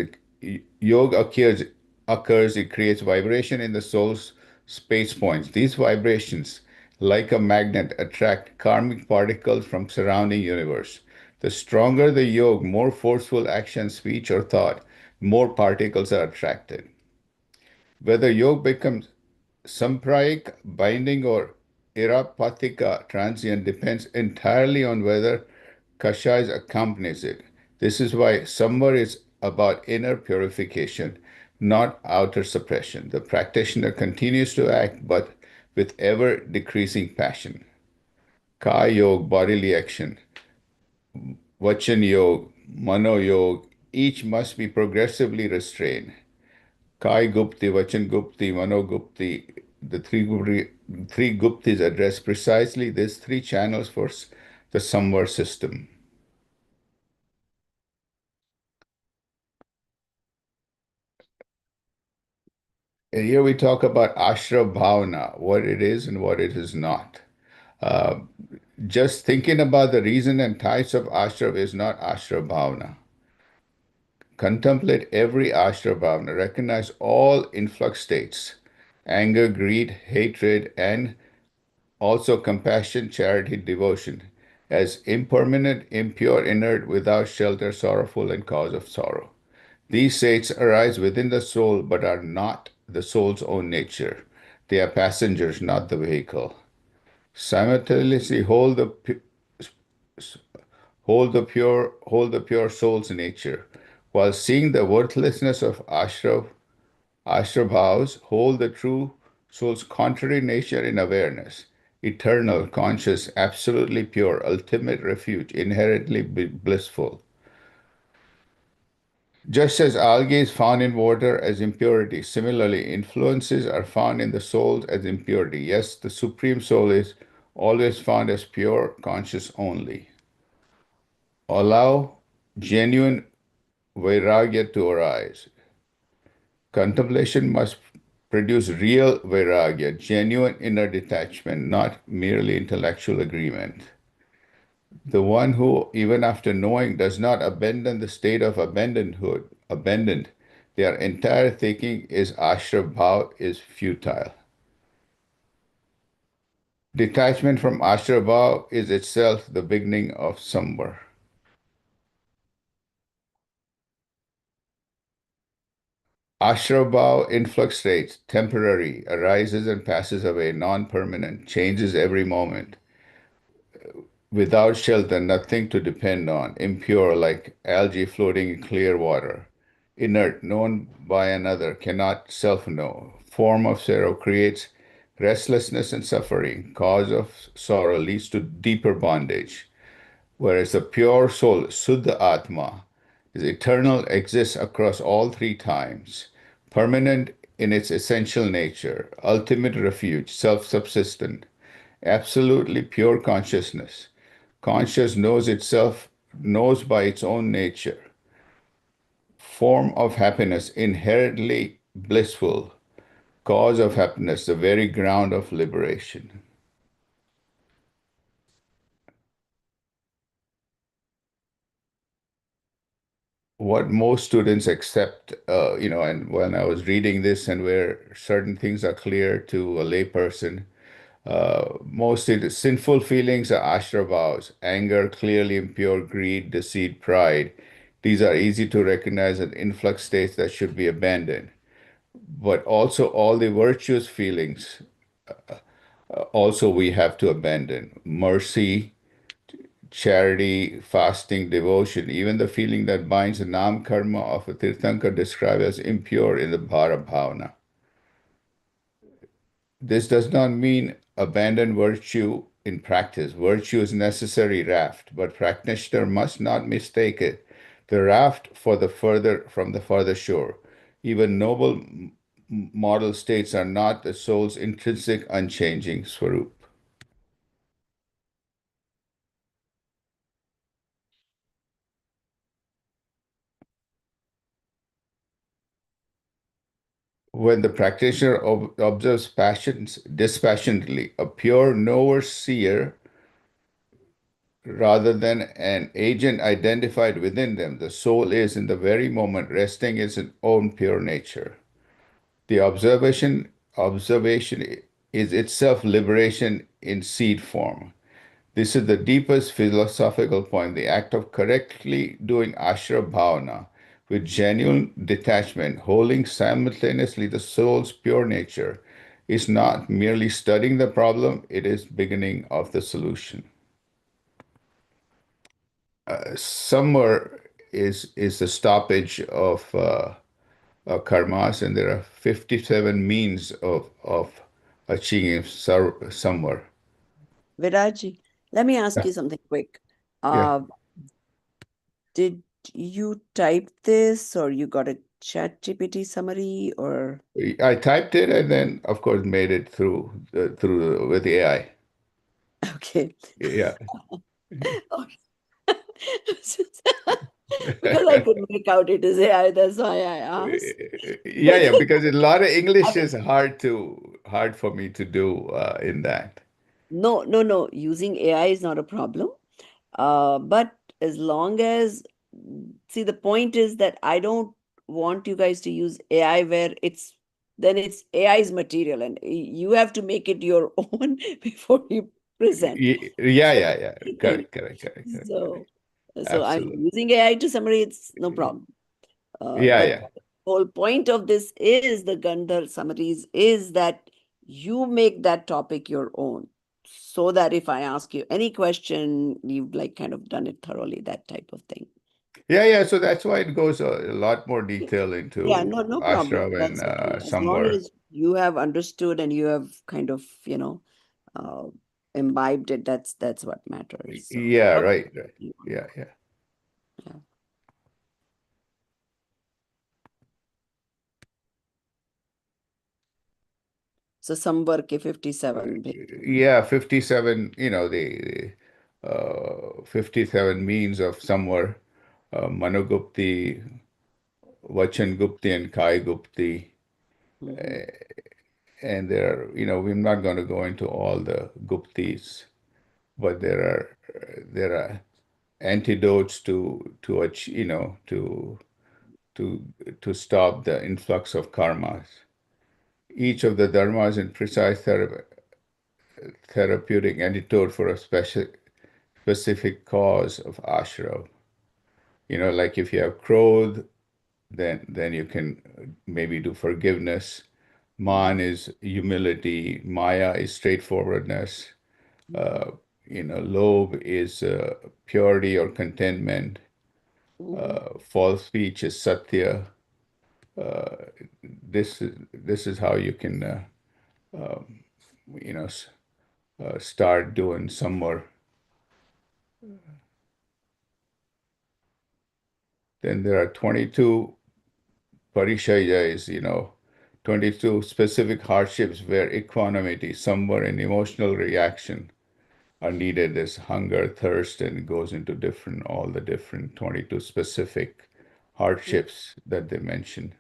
it creates vibration in the soul's space points. These vibrations, like a magnet, attract karmic particles from surrounding universe. The stronger the yoga, more forceful action, speech, or thought, more particles are attracted. Whether yoga becomes Sampraik, binding, or Irapatika, transient, depends entirely on whether Kashais accompanies it. This is why Samvar is about inner purification, not outer suppression. The practitioner continues to act, but with ever decreasing passion. Kaya Yoga, bodily action, Vachan Yoga, Mano Yoga, each must be progressively restrained. Kai Gupti, Vachan Gupti, Mano Gupti, the three Guptis address precisely these three channels for the Samvar system. And here we talk about Ashra Bhavana, what it is and what it is not. Uh, just thinking about the reason and types of Ashra is not Ashra Bhavana. Contemplate every Ashra Bhavana, recognize all influx states, anger, greed, hatred, and also compassion, charity, devotion, as impermanent, impure, inert, without shelter, sorrowful, and cause of sorrow. These states arise within the soul but are not the soul's own nature. They are passengers, not the vehicle. Simultaneously hold the pure soul's nature, while seeing the worthlessness of Ashrabhavs, hold the true soul's contrary nature in awareness, eternal, conscious, absolutely pure, ultimate refuge, inherently blissful. Just as algae is found in water as impurity, similarly, influences are found in the soul as impurity. Yes, the Supreme Soul is always found as pure, conscious only. Allow genuine vairagya to arise. Contemplation must produce real vairagya, genuine inner detachment, not merely intellectual agreement. The one who, even after knowing, does not abandon the state of abandoned, their entire thinking is ashrabhav, is futile. Detachment from ashrabhav is itself the beginning of samvar. Ashrabhav influx states, temporary, arises and passes away, non-permanent, changes every moment. Without shelter, nothing to depend on, impure like algae floating in clear water. inert, known by another, cannot self-know. Form of sorrow creates restlessness and suffering. Cause of sorrow leads to deeper bondage. Whereas the pure soul, Suddha Atma, is eternal, exists across all three times, permanent in its essential nature, ultimate refuge, self-subsistent, absolutely pure consciousness. Conscious knows itself, knows by its own nature. Form of happiness, inherently blissful. Cause of happiness, the very ground of liberation. What most students accept, and when I was reading this and where certain things are clear to a layperson, most sinful feelings are ashra bhavs, anger, clearly impure, greed, deceit, pride. These are easy to recognize as influx states that should be abandoned. But also all the virtuous feelings, also we have to abandon. Mercy, charity, fasting, devotion, even the feeling that binds the nam karma of a Tirthankar described as impure in the Bhara Bhavana. This does not mean abandon virtue in practice. Virtue is necessary raft, but practitioner must not mistake it. The raft for the further from the further shore. Even noble model states are not the soul's intrinsic unchanging swarup. When the practitioner observes passions dispassionately, a pure knower seer rather than an agent identified within them, the soul is in the very moment resting its own pure nature. The observation is itself liberation in seed form. This is the deepest philosophical point. The act of correctly doing ashra bhavana with genuine detachment, holding simultaneously the soul's pure nature, is not merely studying the problem, it is beginning of the solution. Somewhere is the stoppage of karmas, and there are 57 means of achieving somewhere. Viraji, let me ask Yeah, you something quick. yeah. Uh, did you type this or you got a chat GPT summary or I typed it and then, of course, made it with AI. okay. Yeah. Okay. Because I couldn't make out it is AI, that's why I asked. Yeah, yeah, because a lot of English is hard for me to do in that. No, no, no. Using AI is not a problem. But as long as, see, the point is that I don't want you guys to use AI where then it's AI's material and you have to make it your own before you present. Yeah, yeah, yeah. Correct, correct, correct, correct, correct. So, so I mean, Absolutely. using AI to summary, it's no problem. Yeah, But yeah. the whole point of this is the Gandhar summaries is that you make that topic your own. So that if I ask you any question, you've like kind of done it thoroughly, that type of thing. Yeah, yeah. So that's why it goes a lot more detail Yeah, into no, no problem. ashram and That's okay. As long somewhere. as you have understood and you have kind of, uh, imbibed it, that's what matters. So, Yeah, okay. right, right. Yeah, yeah. Yeah. So Sambar ke 57 basically. Yeah, 57, the 57 means of somewhere, Manogupti, Vachan Gupti, and Kai Gupti. Mhm. And there are, we're not going to go into all the Guptis, but there are antidotes to achieve, to to stop the influx of karmas. Each of the dharmas in precise therapeutic antidote for a specific cause of ashram. Like if you have krodh, then you can maybe do forgiveness. Mhm. Man is humility. Maya is straightforwardness. Mhm. Uh, Lobh is purity or contentment. Mhm. False speech is satya. this is how you can you know start doing some more. Then there are 22 parishayas, 22 specific hardships where equanimity, somewhere in emotional reaction are needed. There's hunger, thirst, and it goes into all the different 22 specific hardships that they mention.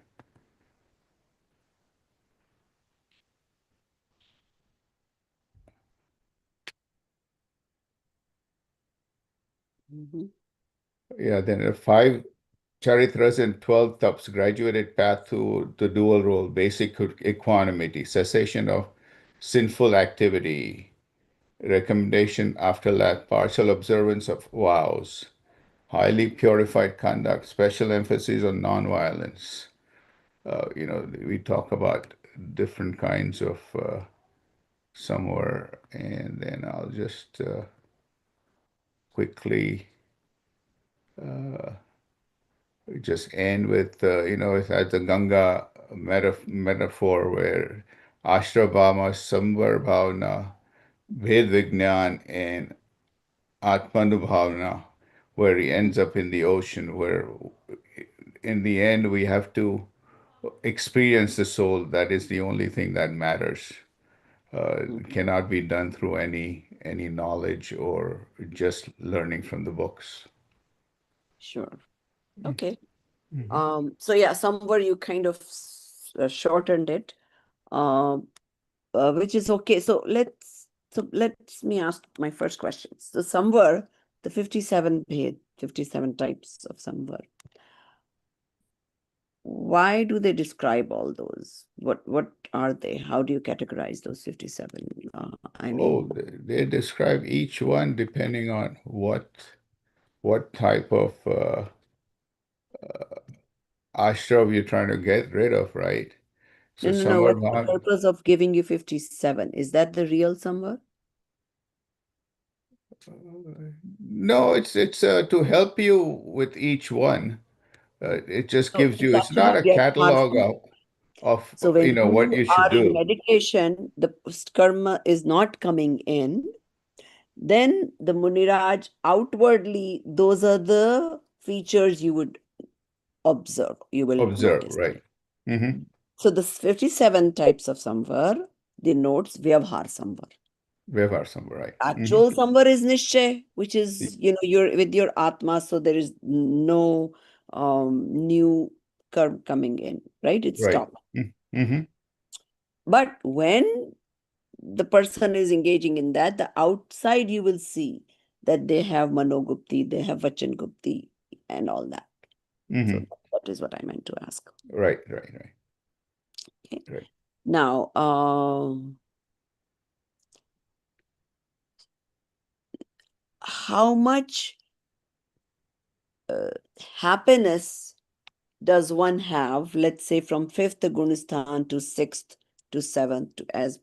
Yeah, then there are 5 charitras and 12 taps, graduated path to the dual role, basic equanimity, cessation of sinful activity, recommendation after that, partial observance of vows, highly purified conduct, special emphasis on nonviolence. We talk about different kinds of somewhere, and then I'll just quickly just end with, it has the Ganga metaphor where Ashrabhama, Samvar Bhavana, Ved Vignan, and Atmanubhavana, where he ends up in the ocean, where in the end we have to experience the soul. That is the only thing that matters. Cannot be done through any knowledge or just learning from the books. Sure. Okay. Mm-hmm. So yeah, somewhere you kind of shortened it, which is okay. So let me ask my first question. So somewhere the 57 types of samvar. Why do they describe all those? What are they? How do you categorize those 57? I Oh, mean, they describe each one depending on what type of ashram you're trying to get rid of, right? So no. somewhere What's the behind, purpose of giving you 57? Is that the real samvar? no, it's to help you with each one. It just So gives it's you. It's actually not a get catalog transformed. of So when what you you should are in do. meditation, the karma is not coming in. Then the Muniraj outwardly, those are the features you would observe, you will Observe, notice. right? Mm-hmm. So the 57 types of samvar denotes Vyavhar samvar. Vyavhar samvar, right? Mm-hmm. Actual samvar is Nishchay, which is, you're with your Atma, so there is no new karma coming in, right? It's Right. stopped. Mm-hmm. But when the person is engaging in that, the outside you will see that they have Manogupti, they have Vachan Gupti, and all that. Mm-hmm. So that is what I meant to ask. Right. Okay. Right. Now, how much happiness does one have, let's say from 5th Gunistan to 6th to 7th as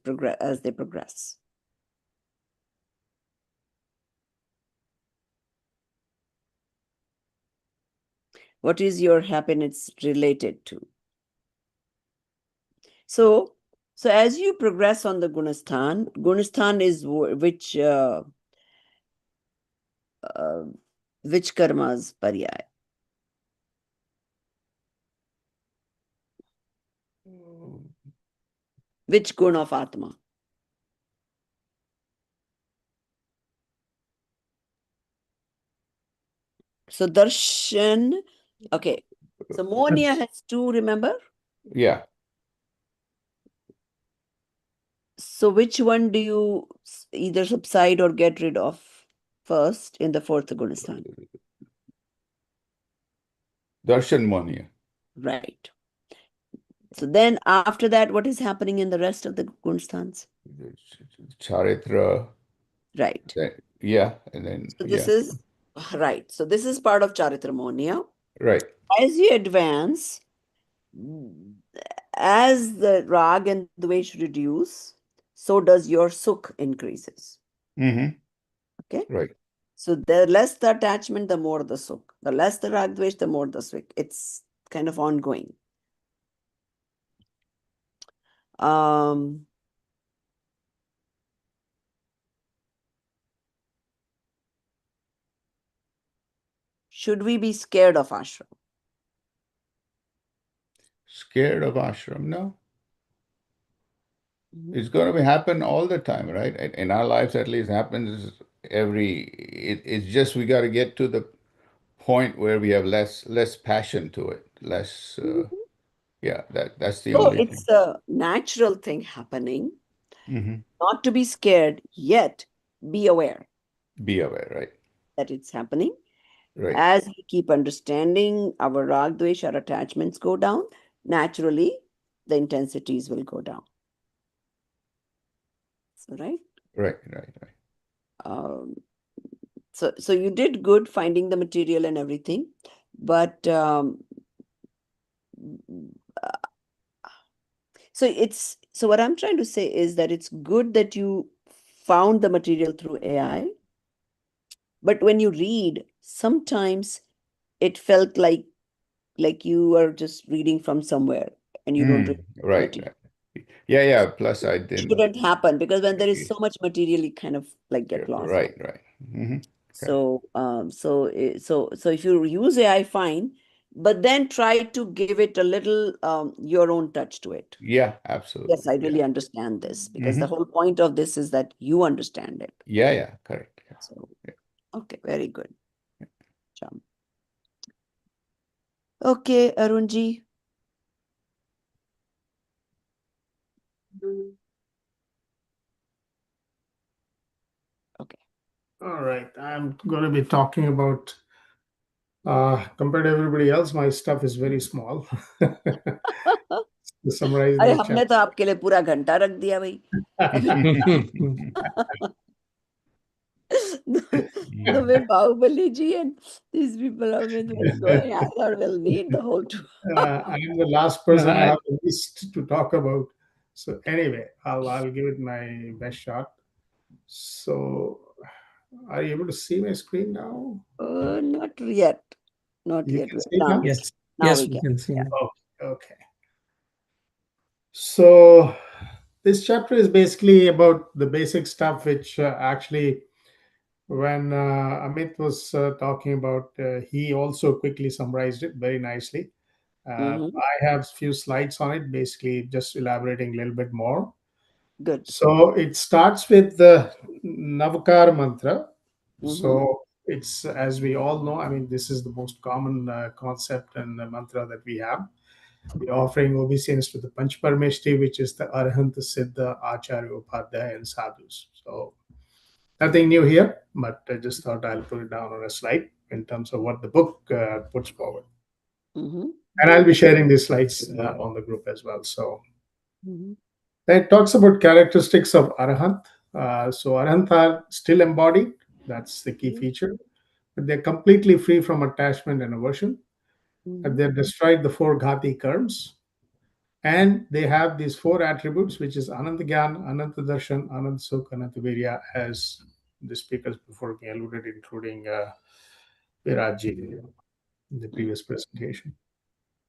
they progress? What is your happiness related to? So as you progress on the Gunistan is which karma's paryay? Which gun of Atma? So darshan, okay. So Monia has 2, remember? Yeah. So which one do you either subside or get rid of first in the 4th Gunistan? Darshan Mania. Right. So then after that, what is happening in the rest of the Gunstans? Charitra. Right. Yeah. And then, So this yeah. is right. So this is part of Charitramonia. Right. As you advance, as the rag and dvesh reduce, so does your sukh increases. Mm-hmm. Okay. Right. So the less the attachment, the more the sukh. The less the rag dvesh, the more the sukh. It's kind of ongoing. Um, should we be scared of ashram? Scared of ashram? No. Mhm. It's going to be happen all the time, right? In our lives, at least, happens it's just we got to get to the point where we have less passion to it, less. Mhm. Yeah, that's the So only thing. it's a natural thing happening, Hmm. not to be scared, yet be aware Be aware, right? that it's happening. Right, As we keep understanding, our rag, dvesh, our attachments go down, naturally, the intensities will go down. So, right? right, right, right. Um, so you did good finding the material and everything, but so what I'm trying to say is that it's good that you found the material through AI, but when you read, sometimes it felt like you were just reading from somewhere and you don't read the Right, material. right. Yeah, yeah. Plus, I didn't. Shouldn't happen because when there is so much material, you kind of like Yeah, get lost. right, right. Hmm. Correct. So if you use AI, fine, but then try to give it a little your own touch to it. Yeah, Yes, absolutely. I Yeah. really understand this because Hmm. the whole point of this is that you understand it. Yeah, yeah. Correct. Yeah. So, Yeah. okay, very good. Chum. Okay, Arunji. Okay. All right, I'm going to be talking about, compared to everybody else, my stuff is very small. To summarize अरे the हमने chapter. तो आपके लिए पूरा घंटा रख दिया भाई. The way Bahubali ji and these people are with was going, I thought we'll need the whole two. I'm the last No, person I have the least to talk about. So anyway, I'll give it my best shot. So, are you able to see my screen now? Not yet. Not You yet. can see now? Now, Okay. yes. Okay. Now Yes, we we can. can see Yeah. now. Okay. So this chapter is basically about the basic stuff, which actually, when Amit was talking about, he also quickly summarized it very nicely. Mm-hmm. I have a few slides on it, basically just elaborating a little bit more. Good. So it starts with the Navakar mantra. Mm-hmm. So it's, as we all know, I mean, this is the most common concept and mantra that we have. We're offering obeisance to the Panchparmeshti, which is the Arhant, Siddha, Acharya, Upadhyaya, and Sadhus. So nothing new here, but I just thought I'll put it down on a slide in terms of what the book puts forward. Mm-hmm. And I'll be sharing these slides on the group as well. So Mm-hmm. it talks about characteristics of Arahant. So Arahant are still embodied. That's the key feature. But they're completely free from attachment and aversion. And Mm-hmm. they've destroyed the four Ghati karms. And they have these four attributes, which is Ananta Gyan, Ananta Darshan, Ananta Sukh, Ananta Virya, as the speakers before me alluded, including Virajji in the previous presentation.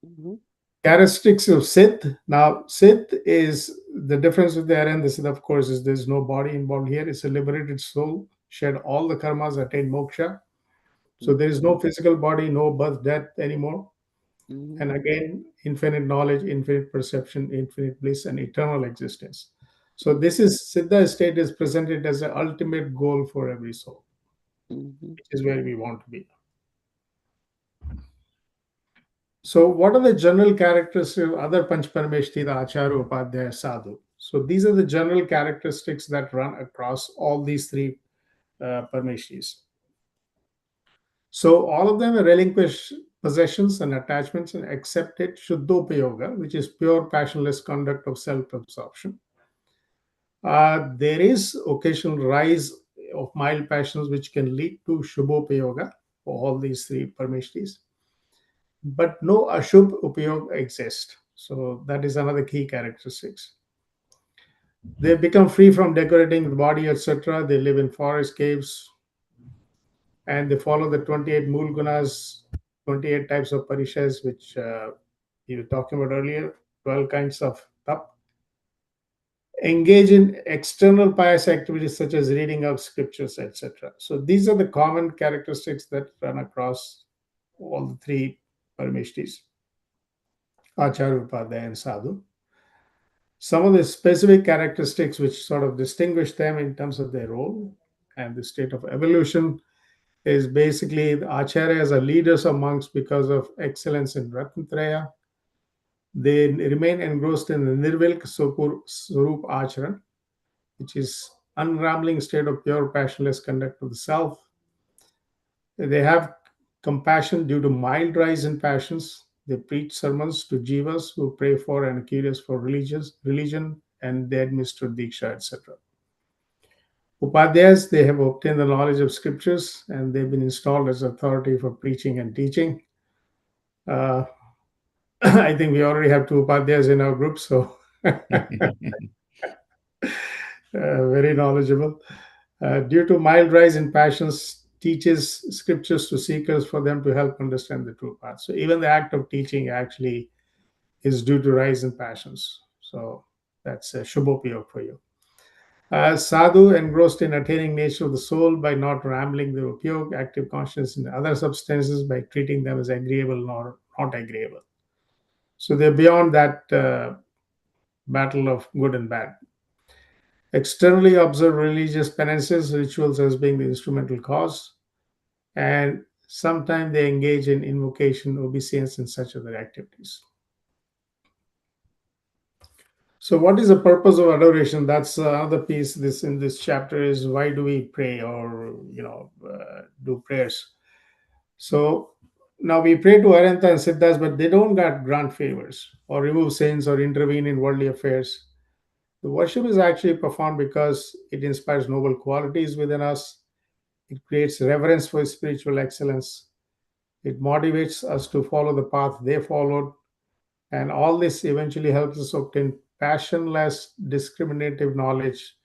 Mm-hmm. Characteristics of Siddh. Now, Siddh is the difference with the Aryan. The Siddh, of course, is there's no body involved here. It's a liberated soul, shed all the karmas, attain moksha. So there is no physical body, no birth, death anymore. Mm-hmm. And again, infinite knowledge, infinite perception, infinite bliss, and eternal existence. So this is Siddha state is presented as the ultimate goal for every soul, Mm-hmm. which is where we want to be. So, what are the general characteristics of other Panchparameshti, the Acharya, Upadhyaya, Sadhu? So, these are the general characteristics that run across all these three Parameshtis. So, all of them relinquish possessions and attachments and accept it Shuddhopayoga, which is pure passionless conduct of self absorption. There is occasional rise of mild passions which can lead to Shubhopayoga for all these three Parameshtis, but no Ashubh Upayog exists. So that is another key characteristics. They become free from decorating the body, etc. They live in forest caves and they follow the 28 Mool Gunas, 28 types of Parishas, which you were talking about earlier, 12 kinds of tap. engage in external pious activities such as reading of scriptures, etc. So these are the common characteristics that run across all the three Parameshtis, Acharya, Upadhyaya, and Sadhu. Some of the specific characteristics which sort of distinguish them in terms of their role and the state of evolution is basically the acharyas are leaders of monks because of excellence in Ratnatraya. They remain engrossed in the Nirvilk Swarup Acharan, which is unrambling state of pure passionless conduct of the self. They have compassion due to mild rise in passions. They preach sermons to jivas who pray for and are curious for religion, and they administer diksha, etc. Upadhyayas, they have obtained the knowledge of scriptures and they've been installed as authority for preaching and teaching. Uh, I think we already have two Upadhyayas in our group, so very knowledgeable. Due to mild rise in passions, teaches scriptures to seekers for them to help understand the true path. So even the act of teaching actually is due to rise in passions. So that's a shubhopiyog for you. Sadhu, engrossed in attaining nature of the soul by not rambling the upyog, active consciousness in other substances by treating them as agreeable or not agreeable. So they're beyond that battle of good and bad. Externally observe religious penances, rituals as being the instrumental cause, and sometimes they engage in invocation, obeisance, and such other activities. So, what is the purpose of adoration? That's another piece. This in this chapter is why do we pray or do prayers? So now we pray to Arhanta and Siddhas, but they don't grant favors or remove sins or intervene in worldly affairs. The worship is actually performed because it inspires noble qualities within us. It creates reverence for spiritual excellence. It motivates us to follow the path they followed. And all this eventually helps us obtain passionless, discriminative knowledge,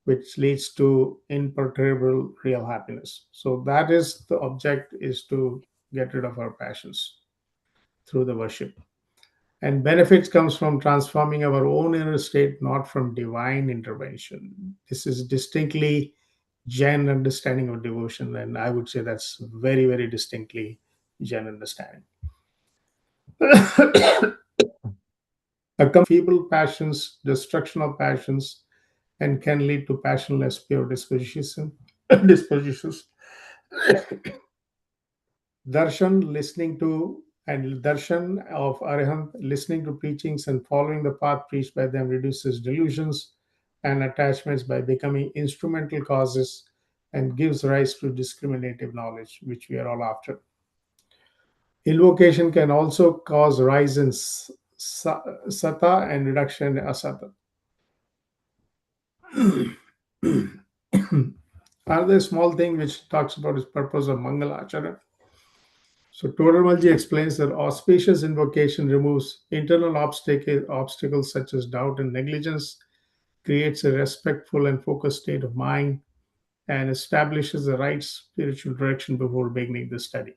which leads to imperturbable real happiness. So that is the object, is to get rid of our passions through the worship. And benefits comes from transforming our own inner state, not from divine intervention. This is distinctly Jain understanding of devotion, and I would say that's very, very distinctly Jain understanding. Feeble passions, destruction of passions, and can lead to passionless pure dispositions. Darshan, listening to and darshan of Arihant, listening to preachings and following the path preached by them reduces delusions and attachments by becoming instrumental causes and gives rise to discriminative knowledge, which we are all after. Invocation can also cause rise in sata and reduction in asata. Another small thing which talks about is purpose of Mangala Acharya. So Todarmalji explains that auspicious invocation removes internal obstacles such as doubt and negligence, creates a respectful and focused state of mind, and establishes the right spiritual direction before beginning the study.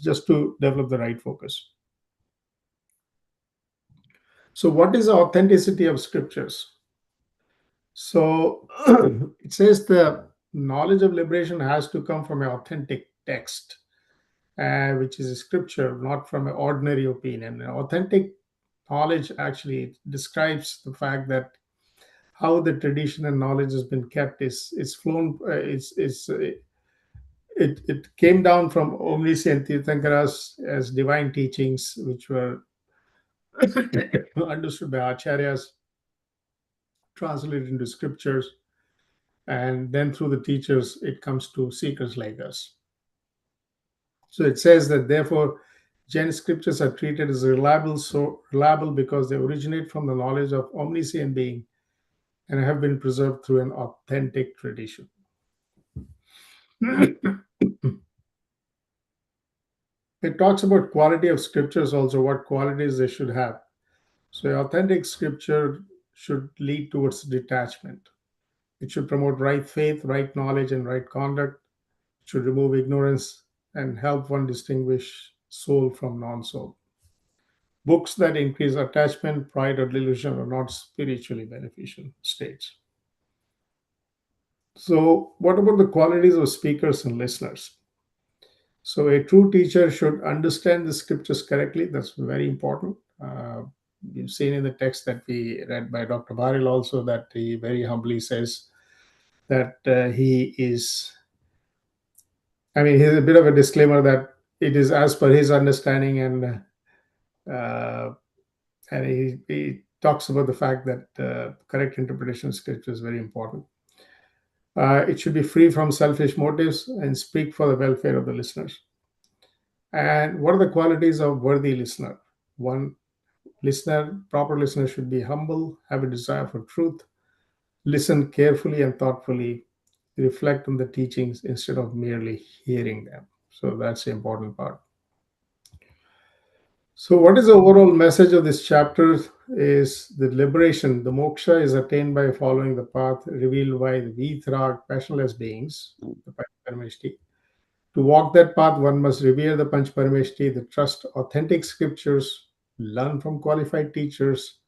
Just to develop the right focus. So, what is the authenticity of scriptures? So, it says the knowledge of liberation has to come from an authentic text, which is a scripture, not from an ordinary opinion. An authentic knowledge actually describes the fact that how the tradition and knowledge has been kept is flown. It came down from Omnisi and Tirthankaras as divine teachings, which were understood by acharyas, translated into scriptures, and then through the teachers, it comes to seekers like us. So it says that therefore, Jain scriptures are treated as reliable, so reliable because they originate from the knowledge of omniscient being and have been preserved through an authentic tradition. It talks about quality of scriptures also, what qualities they should have. So authentic scripture should lead towards detachment. It should promote right faith, right knowledge, and right conduct. It should remove ignorance and help one distinguish soul from non-soul. Books that increase attachment, pride, or delusion are not spiritually beneficial states. So, what about the qualities of speakers and listeners? So, a true teacher should understand the scriptures correctly. That's very important. You've seen in the text that we read by Dr. Baril also that he very humbly says that he is, I mean, he's a bit of a disclaimer that it is as per his understanding, uh, and he talks about the fact that correct interpretation of scripture is very important. It should be free from selfish motives and speak for the welfare of the listeners. And what are the qualities of worthy listener? One, proper listener should be humble, have a desire for truth, listen carefully and thoughtfully, reflect on the teachings instead of merely hearing them. So that's the important part. So, what is the overall message of this chapter? Is the liberation, the moksha is attained by following the path revealed by the Vithrag, passionless beings, the Parameshti. To walk that path, one must revere the Panch Parameshti, the trust authentic scriptures, learn from qualified teachers,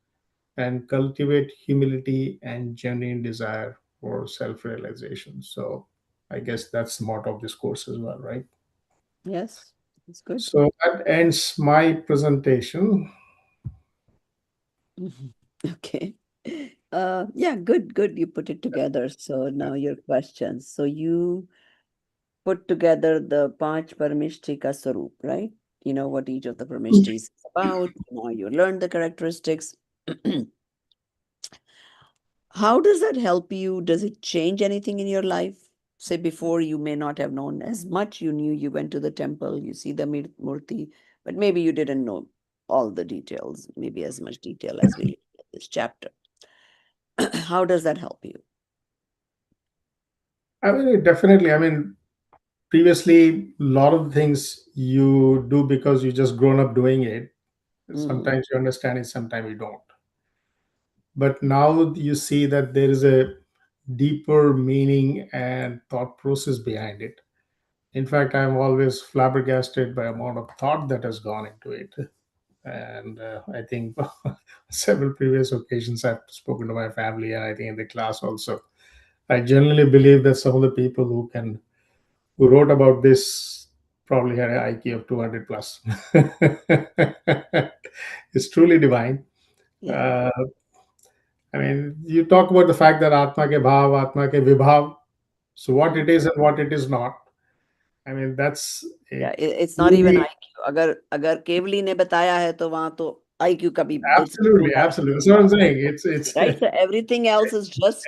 and cultivate humility and genuine desire for self realization. So, I guess that's the motto of this course as well, right? Yes, it's good. So, that ends my presentation. Mhm. Okay. Yeah, good, good. You put it together. So now your questions. So you put together the Panch Paramishti Sarup, right? You know what each of the Paramishtis is about. Now you learned the characteristics. How does that help you? Does it change anything in your life? Say before you may not have known as much. You knew you went to the temple, you see the Murti, but maybe you didn't know all the details, maybe as much detail as we learned in this chapter. How does that help you? I mean, definitely. I mean, previously, a lot of things you do because you just grown up doing it. Hmm. Sometimes you understand it, sometimes you don't. But now you see that there is a deeper meaning and thought process behind it. In fact, I'm always flabbergasted by amount of thought that has gone into it. And I think several previous occasions I've spoken to my family, and I think in the class also. I genuinely believe that some of the people who wrote about this probably had an IQ of 200 plus. It's truly divine. Yeah. Uh, I mean, you talk about the fact that Atma ke bhav, Atma ke vibhav. So what Mm. it is and what it is not. I mean, that's Yeah, a it's not even truly IQ. अगर अगर केवली ने बताया है तो वहां तो IQ का भी absolutely, बिल्कुल absolutely. That's नहीं what I'm बात है, saying. It's right? So everything else is just,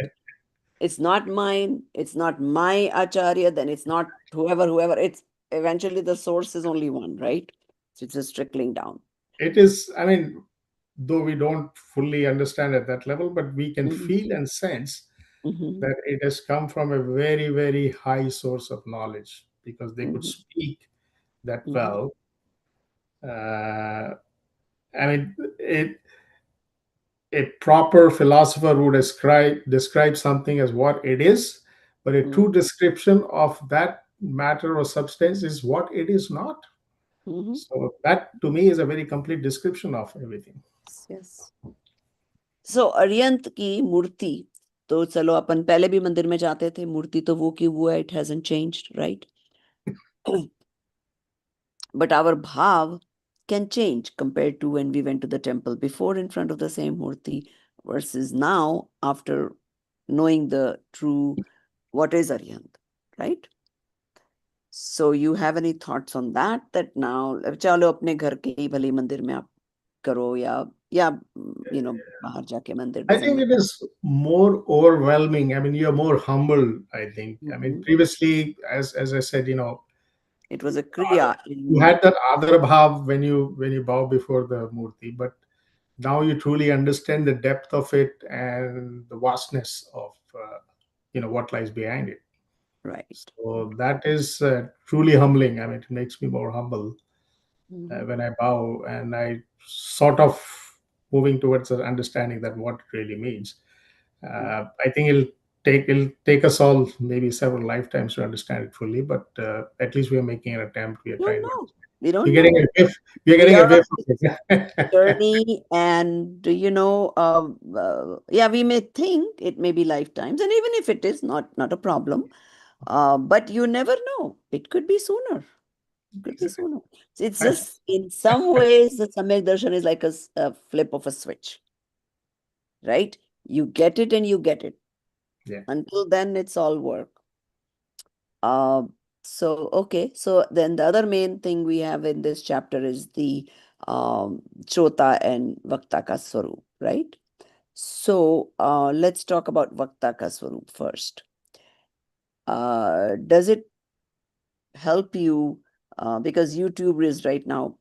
it's not mine, it's not my acharya, then it's not whoever. It's eventually the source is only one, right? So it's just trickling down. it is. I mean, though we don't fully understand at that level, but we can Hmm. feel and sense Hmm. that it has come from a very, very high source of knowledge because they could Hmm. speak that Hmm. well. I mean, a proper philosopher would describe something as what it is, but a true description of that matter or substance is what it is not. Hmm. So that to me is a very complete description of everything. Yes. So अरियंत की मूर्ति, तो चलो अपन पहले भी मंदिर में जाते थे, मूर्ति तो वो की वो है, it hasn't changed, right? But our bhav can change compared to when we went to the temple before in front of the same murti versus now after knowing the true what is Aryant, right? So you have any thoughts on that? That now चलो अपने घर के ही भले मंदिर में आप करो या बाहर जाके मंदिर I doesn't think matter. it is more overwhelming. I mean, you're more humble, I think. I mean, Mhm. previously, as I said, It was a kriya you in. had that other bhav when you bow before the murti, but now you truly understand the depth of it and the vastness of what lies behind it. Right. So that is truly humbling. I mean, it makes me more humble Mhm. when I bow, and I sort of moving towards the understanding that what it really means. I think it'll take us all maybe several lifetimes to understand it fully, but at least we are making an attempt. We are No, trying to no. understand. We You're don't getting know. a whiff. You're We getting a are whiff on of it. journey, and yeah, we may think it may be lifetimes, and even if it is not a problem, but you never know. It could be sooner. It could be Exactly. sooner. It's That's just in some ways the Samyak Darshan is like a flip of a switch, right? You get it and you get it. yeah. Until then, it's all work. Uh, okay. So then the other main thing we have in this chapter is the Shrota and Vakta ka Swarup, right? So let's talk about Vakta ka Swarup first. Does it help you? Because YouTube is right now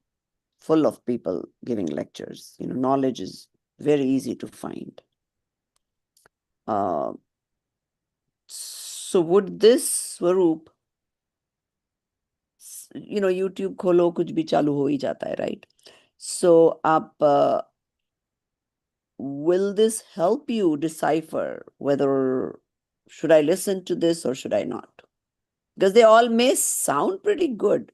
full of people giving lectures. Knowledge is very easy to find. Uh, so would this Swarup, YouTube खोलो कुछ भी चालू हो ही जाता है, right? So आप will this help you decipher whether should I listen to this or should I not? Because they all may sound pretty good,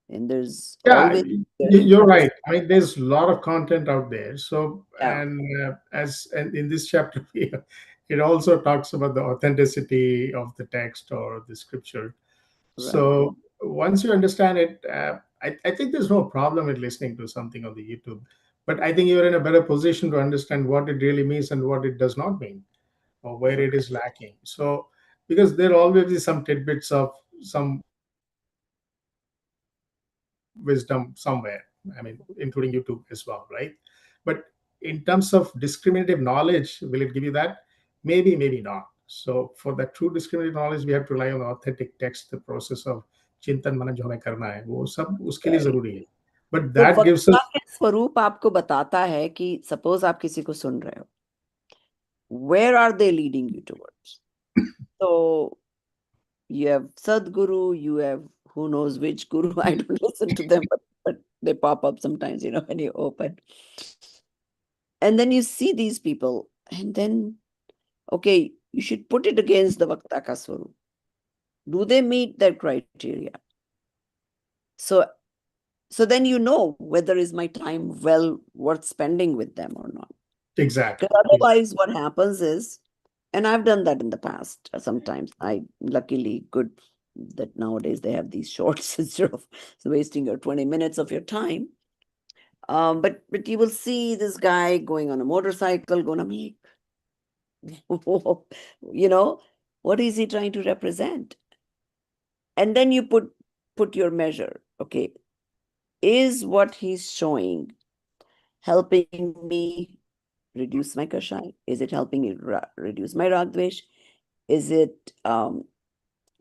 and there's Yeah, always there. you're right. I mean, there's a lot of content out there. So, Yeah, and in this chapter, it also talks about the authenticity of the text or the scripture. right. So once you understand it, I think there's no problem with listening to something on the YouTube. But I think you're in a better position to understand what it really means and what it does not mean, or where it is lacking. So, because there always be some tidbits of some wisdom somewhere. I mean, including YouTube as well, right? But in terms of discriminative knowledge, will it give you that? Maybe, maybe not. So for that true discriminative knowledge, we have to rely on the authentic text, the process of चिंतन मनन जो हमें करना है वो सब उसके लिए जरूरी है. But that gives us तो वक्ता के स्वरूप आपको बताता है कि सपोज आप किसी को सुन रहे हो, where are they leading you towards? So you have Sadguru, you have who knows which guru. I don't listen to them, but they pop up sometimes, when you open. And then you see these people, and then, okay, you should put it against the Vakta ka Swarup. Do they meet that criteria? So so then you know whether is my time well worth spending with them or not. exactly. Because otherwise, what happens is, and I've done that in the past sometimes. I luckily good that nowadays they have these shorts instead of wasting your 20 minutes of your time. But you will see this guy going on a motorcycle, going to make, you know, what is he trying to represent? And then you put your measure. Okay, is what he's showing helping me reduce my kashai? Is it helping me reduce my ragdvesh? Is it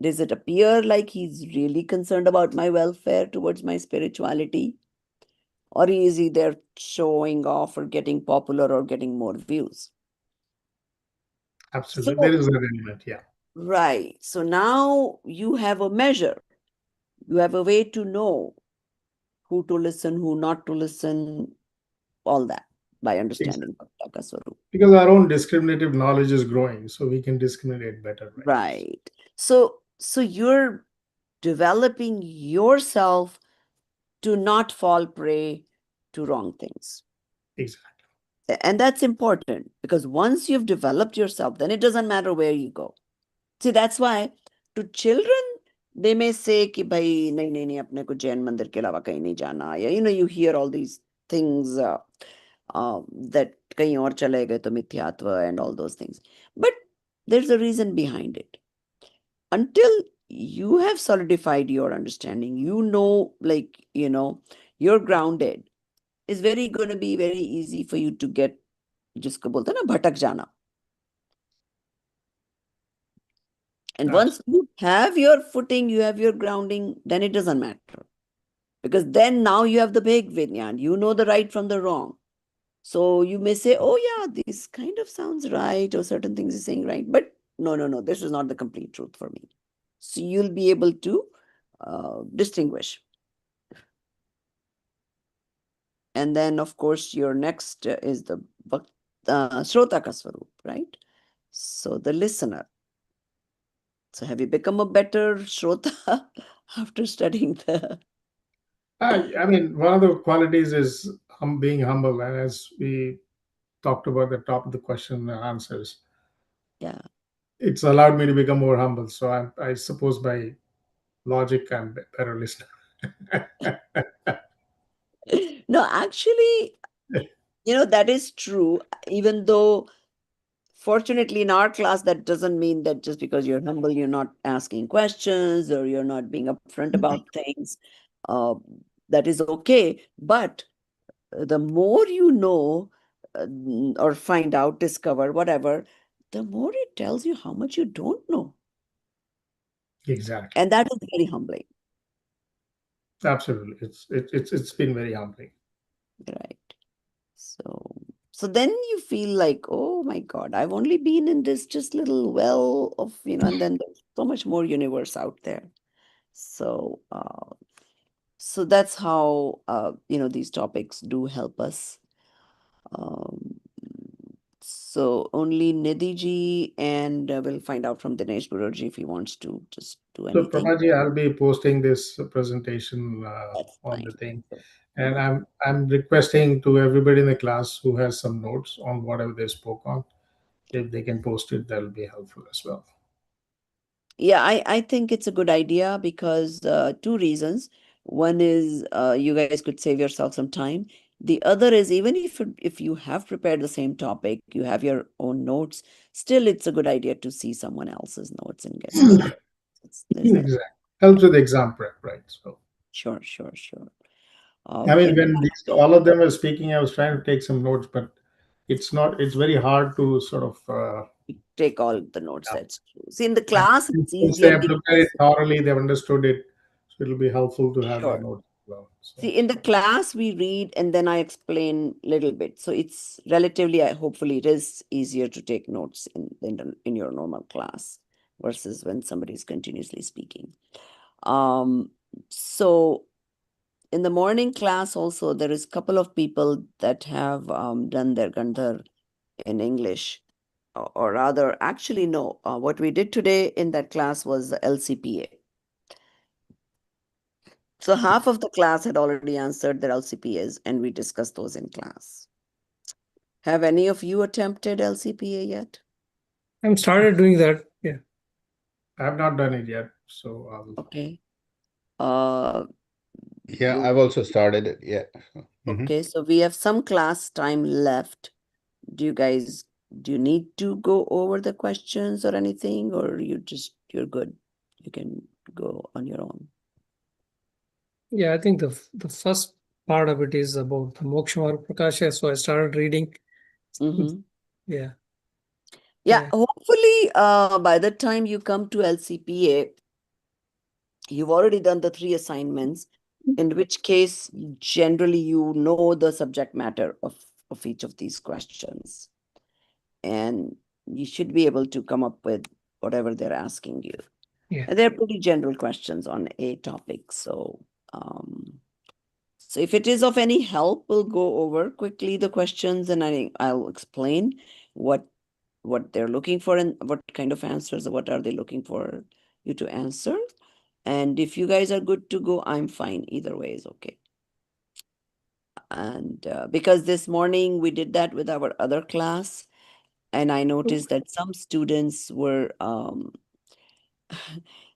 does it appear like he's really concerned about my welfare towards my spirituality? Or is he there showing off or getting popular or getting more views? Absolutely, there So, is that element. Yeah, right. So now you have a measure. You have a way to know who to listen, who not to listen, all that by exactly. understanding Bhakta Swarup. Because our own discriminative knowledge is growing, so we can discriminate better, right? Right. So you're developing yourself to not fall prey to wrong things. Exactly. And that's important because once you've developed yourself, then it doesn't matter where you go. See, that's why to children, they may say कि भाई नहीं नहीं नहीं अपने को जैन मंदिर के अलावा कहीं नहीं जाना या you hear all these things that कहीं और चले गए तो मिथ्यात्व and all those things. But there's a reason behind it. Until you have solidified your understanding, like you're grounded, it's going to be very easy for you to get जिसको बोलते हैं ना भटक जाना. And once Absolutely. you have your footing, you have your grounding, then it doesn't matter. Because then now you have the big vinyan. You know the right from the wrong. So you may say, oh yeah, this kind of sounds right, or certain things is saying right. But no, this is not the complete truth for me. So you'll be able to distinguish. And then, of course, your next is the Shrota Kaswarup, right? So the listener. So have you become a better Shrota after studying the I mean, one of the qualities is being humble, and as we talked about the top of the question and answers, Yeah. it's allowed me to become more humble. So I suppose by logic, I'm better listener. No, actually, that is true. Even though, fortunately, in our class, that doesn't mean that just because you're humble, you're not asking questions or you're not being upfront about things. Uh, that is okay. But the more you know, or find out, discover, whatever, the more it tells you how much you don't know. Exactly. And that is very humbling, Absolutely. It's been very humbling. right? So then you feel like, oh my God, I've only been in this just little well of, and then there's so much more universe out there. So, so that's how, these topics do help us. Um, so only Nidhi ji, and we'll find out from Dinesh Guruji if he wants to just do So anything. Prabhaji, I'll be posting this presentation That's on fine. the thing, So, and I'm requesting to everybody in the class who has some notes on whatever they spoke on, if they can post it, that'll be helpful as well. yeah, I think it's a good idea because two reasons. One is you guys could save yourself some time. The other is even if you have prepared the same topic, you have your own notes, still it's a good idea to see someone else's notes and get some help. There's that. Exactly. Helps with exam prep, right? So, Sure, sure, sure. I mean, In when all of them were speaking, I was trying to take some notes, but it's very hard to sort of, take all the notes, yeah. that's true. See, in the And class, it's since they easier have prepared it because thoroughly, they've understood it, so it'll be helpful to have their sure. notes as well. See, So, in the class we read and then I explain little bit. So it's relatively, hopefully, it is easier to take notes in your normal class versus when somebody is continuously speaking. Um, so in the morning class also there is a couple of people that have done their Gandhar in English, or rather, actually no. What we did today in that class was the LCPA. So half of the class had already answered their LCPAs, and we discussed those in class. Have any of you attempted LCPA yet? I'm started doing that. Yeah. I have not done it yet. So, Okay. Uh, Yeah, I've also started it. Yeah. Mhm. okay, so we have some class time left. Do you guys do you need to go over the questions or anything, or you're good? You can go on your own. Yeah, I think the first part of it is about the Moksha Marg Prakasha. So I started reading. Mm-hmm. Yeah. Yeah, Yeah. hopefully, by the time you come to LCPA, you've already done the 3 assignments, in which case, generally, you know the subject matter of each of these questions. And you should be able to come up with whatever they're asking you. Yeah. And they're pretty general questions on a topic. So if it is of any help, we'll go over quickly the questions and I'll explain what they're looking for and what kind of answers, what are they looking for you to answer. And if you guys are good to go, I'm fine. Either way is okay. And because this morning we did that with our other class, and I noticed that some students were,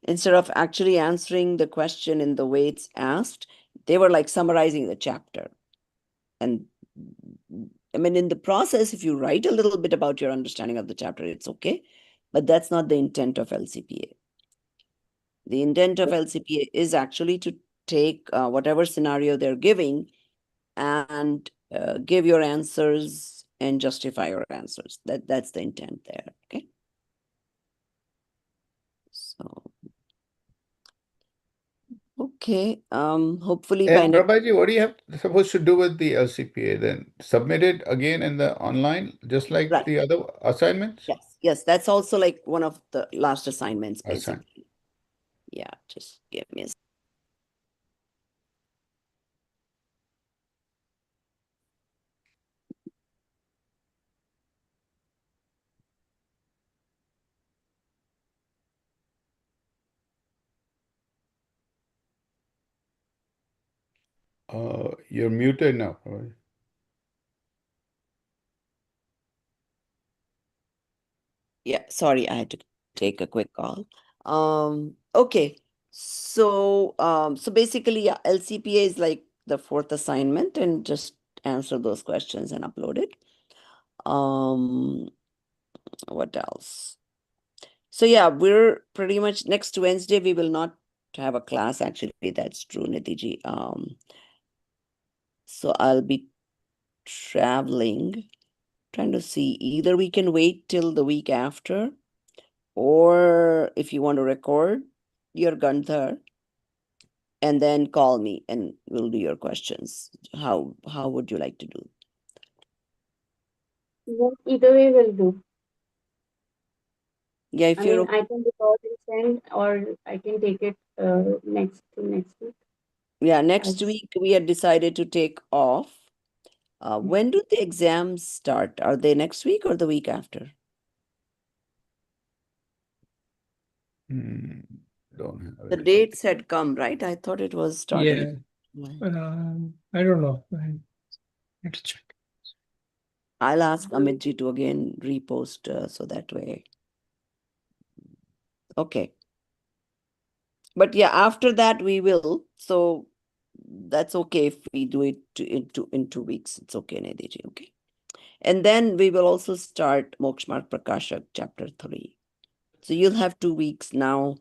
instead of actually answering the question in the way it's asked, they were like summarizing the chapter. And I mean, in the process, if you write a little bit about your understanding of the chapter, it's okay. But that's not the intent of LCPA. The intent of LCPA is actually to take whatever scenario they're giving and give your answers and justify your answers. That's the intent there. Okay. So okay. Hopefully by And next. Prabhaji, what do you have supposed to do with the LCPA then? Submit it again in the online, just like Right. the other assignments? Yes. Yes. That's also like one of the last assignments, Assign. basically. Yeah. Just give me a You're muted now. Right? Yeah, sorry, I had to take a quick call. Okay. So basically, yeah, LCPA is like the fourth assignment, and just answer those questions and upload it. What else? So yeah, we're pretty much next Wednesday. We will not have a class. Actually, that's true, Nitiji. So I'll be traveling. Trying to see, either we can wait till the week after, or if you want to record your Gandhar and then call me and we'll do your questions. How would you like to do? Well, either way will do. Yeah, if I you're mean, okay. I can record and send, or I can take it next week. Yeah, next As week we had decided to take off. When do the exams start? Are they next week or the week after? Don't have The it. dates had come, right? I thought it was starting. Yeah. July. I don't know. I need to check. I'll ask Amitji to again repost so that way. Okay. But yeah, after that we will. So that's okay if we do it in 2 weeks. It's okay, Nidiji. Okay. And then we will also start Mokshmark Prakashak chapter 3. So you'll have 2 weeks now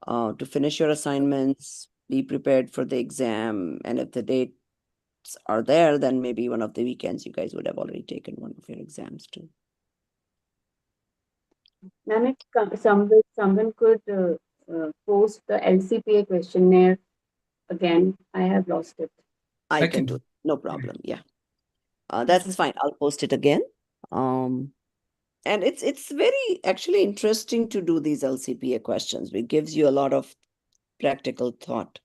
to finish your assignments, be prepared for the exam, and if the dates are there, then maybe one of the weekends you guys would have already taken one of your exams too. ma'am, if someone could post the LCPA questionnaire again, I have lost it. I I can do can. it. No problem. Yeah. Thank That's you. fine. I'll post it again. And it's very actually interesting to do these LCPA questions. It gives you a lot of practical thought.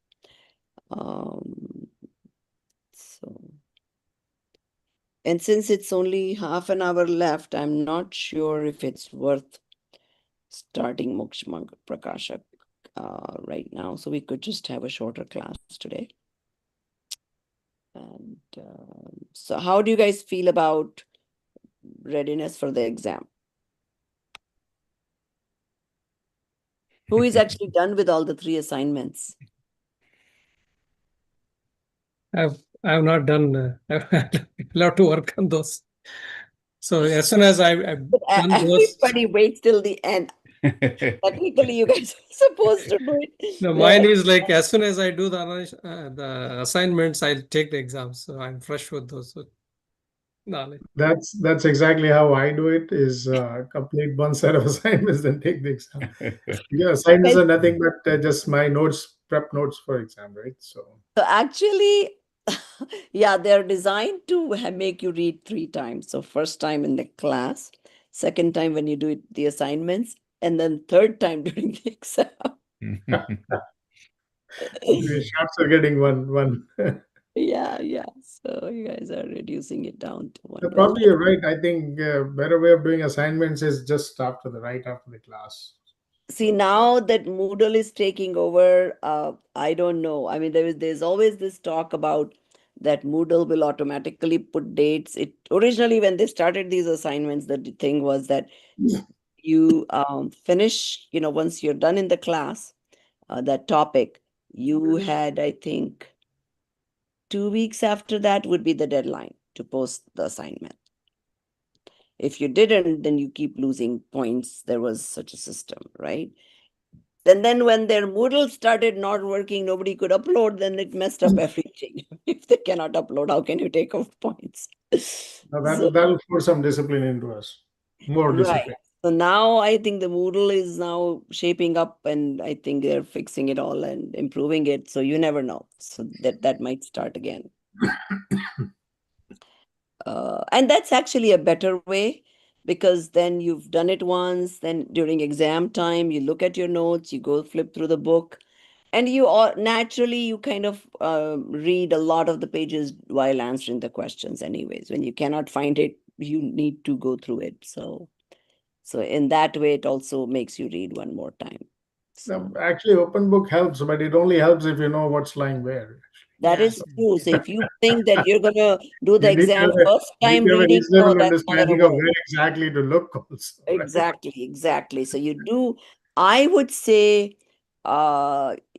So, and since it's only half an hour left, I'm not sure if it's worth starting Mokshmark Prakashak right now. So we could just have a shorter class today. And so how do you guys feel about readiness for the exam? Who is actually done with all the 3 assignments? I've not done. I've had a lot to work on those. So as soon as I've But done those, everybody waits till the end. Technically, you guys are supposed to do it. no, mine is like as soon as I do the assignments, I'll take the exams. So I'm fresh with those knowledge. That's exactly how I do it. Is complete one set of assignments, then take the exam. Yeah, assignments are nothing but just my notes, prep notes for exam, right? So So actually, yeah, they're designed to make you read 3 times. So first time in the class, second time when you do the assignments, and then third time during the exam. the shots are getting one. Yeah. So you guys are reducing it down to one. Well, Probably you're right. I think better way of doing assignments is just right after the class. see, now that Moodle is taking over, I don't know. I mean, there's always this talk about that Moodle will automatically put dates. It originally, when they started these assignments, the thing was that you finish, once you're done in the class, that topic, you had, I think, 2 weeks after that would be the deadline to post the assignment. If you didn't, then you keep losing points. There was such a system, right? And then when their Moodle started not working, nobody could upload, then it messed up everything. If they cannot upload, how can you take off points? Now So, that'll force some discipline into us. More right. discipline. So now I think the Moodle is now shaping up, and I think they're fixing it all and improving it. So you never know. So that might start again. And that's actually a better way, because then you've done it once, then during exam time, you look at your notes, you go flip through the book, and you naturally you kind of read a lot of the pages while answering the questions anyways. When you cannot find it, you need to go through it. So in that way, it also makes you read one more time. Now, So actually, open book helps, but it only helps if you know what's lying where. That Yeah. is true. So if you think that you're gonna do the You need to exam have a, first you need time to have a reading, no, reasonable that's not gonna understanding of work. where exactly to look also, right? Exactly. So you do, I would say,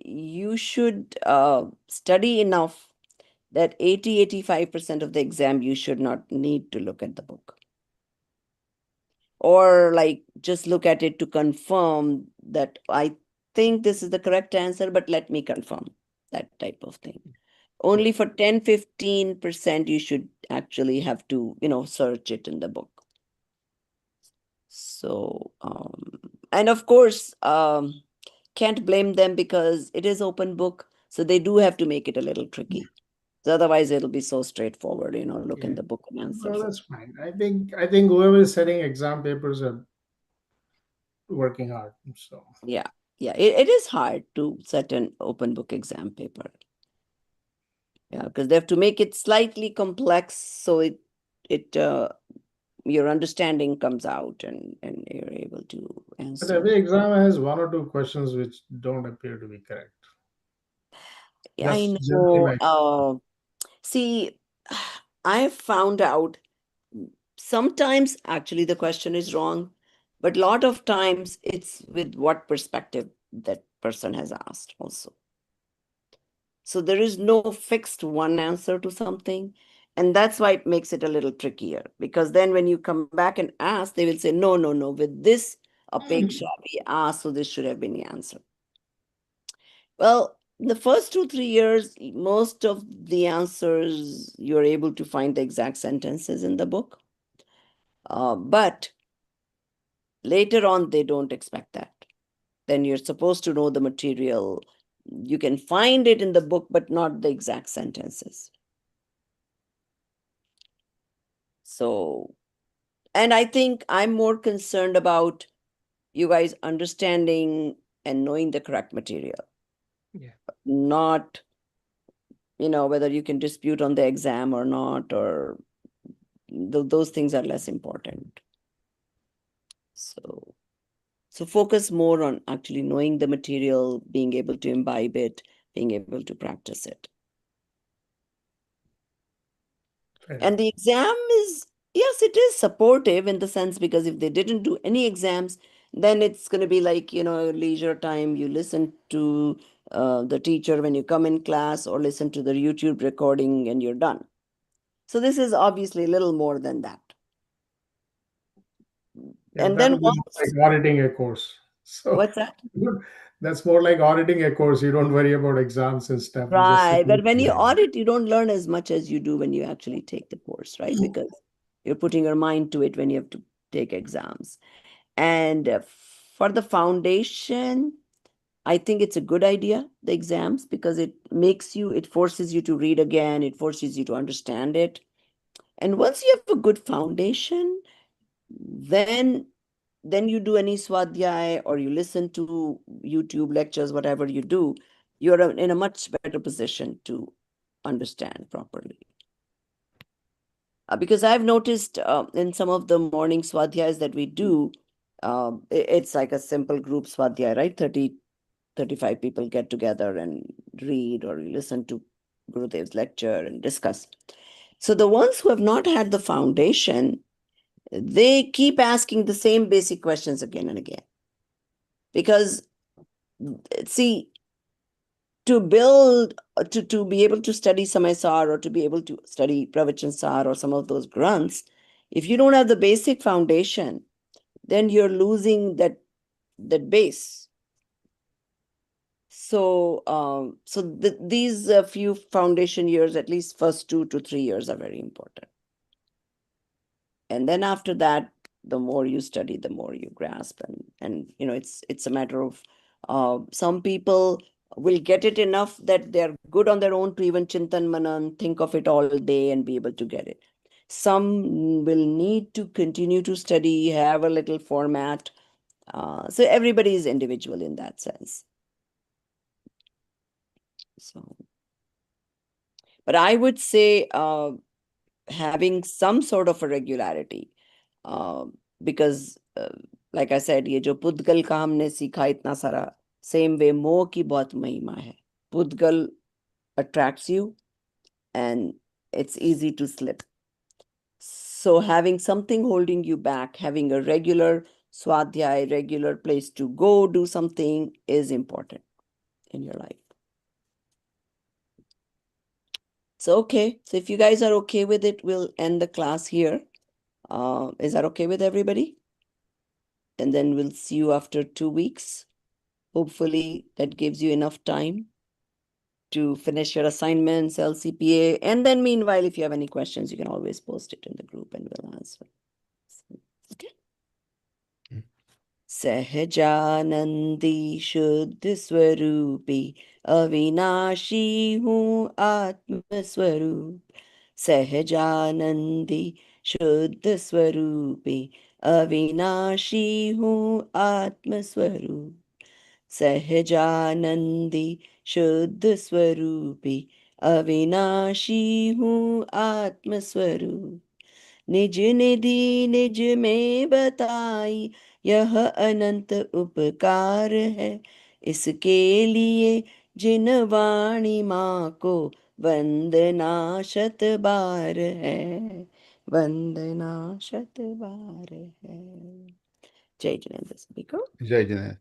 you should study enough that 85% of the exam you should not need to look at the book. Or like just look at it to confirm that I think this is the correct answer, but let me confirm, that type of thing. Only for 10-15% you should actually have to, search it in the book. So, and of course, can't blame them because it is open book. So they do have to make it a little tricky. So otherwise it'll be so straightforward, look in Yeah. the book and answer. No, that's fine. I think whoever is setting exam papers are working hard. So Yeah. It is hard to set an open book exam paper. Yeah, because they have to make it slightly complex so it your understanding comes out and you're able to but answer. every exam has one or two questions which don't appear to be correct. I That's generally know. my See, I found out sometimes actually the question is wrong, but a lot of times it's with what perspective that person has asked also. So there is no fixed one answer to something. And that's why it makes it a little trickier because then when you come back and ask, they will say, no, with this apeksha we asked, so this should have been the answer. Well, the first 2-3 years, most of the answers, you're able to find the exact sentences in the book. But later on, they don't expect that. Then you're supposed to know the material. You can find it in the book, but not the exact sentences. So, and I think I'm more concerned about you guys understanding and knowing the correct material, Yeah. not, whether you can dispute on the exam or not, or those things are less important. So focus more on actually knowing the material, being able to imbibe it, being able to practice it. And the exam is, yes, it is supportive in the sense because if they didn't do any exams, then it's going to be like, leisure time. You listen to the teacher when you come in class or listen to the YouTube recording and you're done. So this is obviously a little more than that. Yeah, And that then would be like auditing a course. So what's that? that's more like auditing a course. You don't worry about exams and stuff. You just sit Right. But when you and- audit, you don't learn as much as you do when you actually take the course, right? Because you're putting your mind to it when you have to take exams. And for the foundation, I think it's a good idea, the exams, because it forces you to read again, it forces you to understand it. And once you have a good foundation, then you do any swadhyay or you listen to YouTube lectures, whatever you do, you're in a much better position to understand properly. Because I've noticed in some of the morning swadhyayas that we do, it's like a simple group swadhyay, right? 35 people get together and read or listen to Gurudev's lecture and discuss. So the ones who have not had the foundation, they keep asking the same basic questions again and again. Because, see, to build, to be able to study Samay Sar or to be able to study Pravachan Sar or some of those grunts, if you don't have the basic foundation, then you're losing that base. So, these few foundation years, at least first 2 to 3 years, are very important. And then after that, the more you study, the more you grasp, and it's a matter of some people will get it enough that they're good on their own to even chintan manan, think of it all day and be able to get it. Some will need to continue to study, have a little format. So everybody is individual in that sense. So, but I would say having some sort of a regularity, because like I said, ये जो पुद्गल का हमने सीखा इतना सारा, same way मोह की बहुत महिमा है. पुद्गल attracts you, and it's easy to slip. So having something holding you back, having a regular swadhyay, regular place to go do something is important in your life. So, okay. So if you guys are okay with it, we'll end the class here. Is that okay with everybody? And then we'll see you after 2 weeks. Hopefully that gives you enough time to finish your assignments, LCPA. And then meanwhile, if you have any questions, you can always post it in the group and we'll answer. Okay. सहजानंदी शुद्ध स्वरूपी अविनाशी हूँ आत्म स्वरूप सहजानंदी शुद्ध स्वरूपी अविनाशी हूँ आत्म स्वरूप सहजानंदी शुद्ध स्वरूपी अविनाशी हूँ आत्म स्वरूप निज निधि निज में बताई यह अनंत उपकार है इसके लिए जिन वाणी माँ को वंदना शत बार है वंदना शत बार है जय जिनेन्द्र सभी को Jai Janet.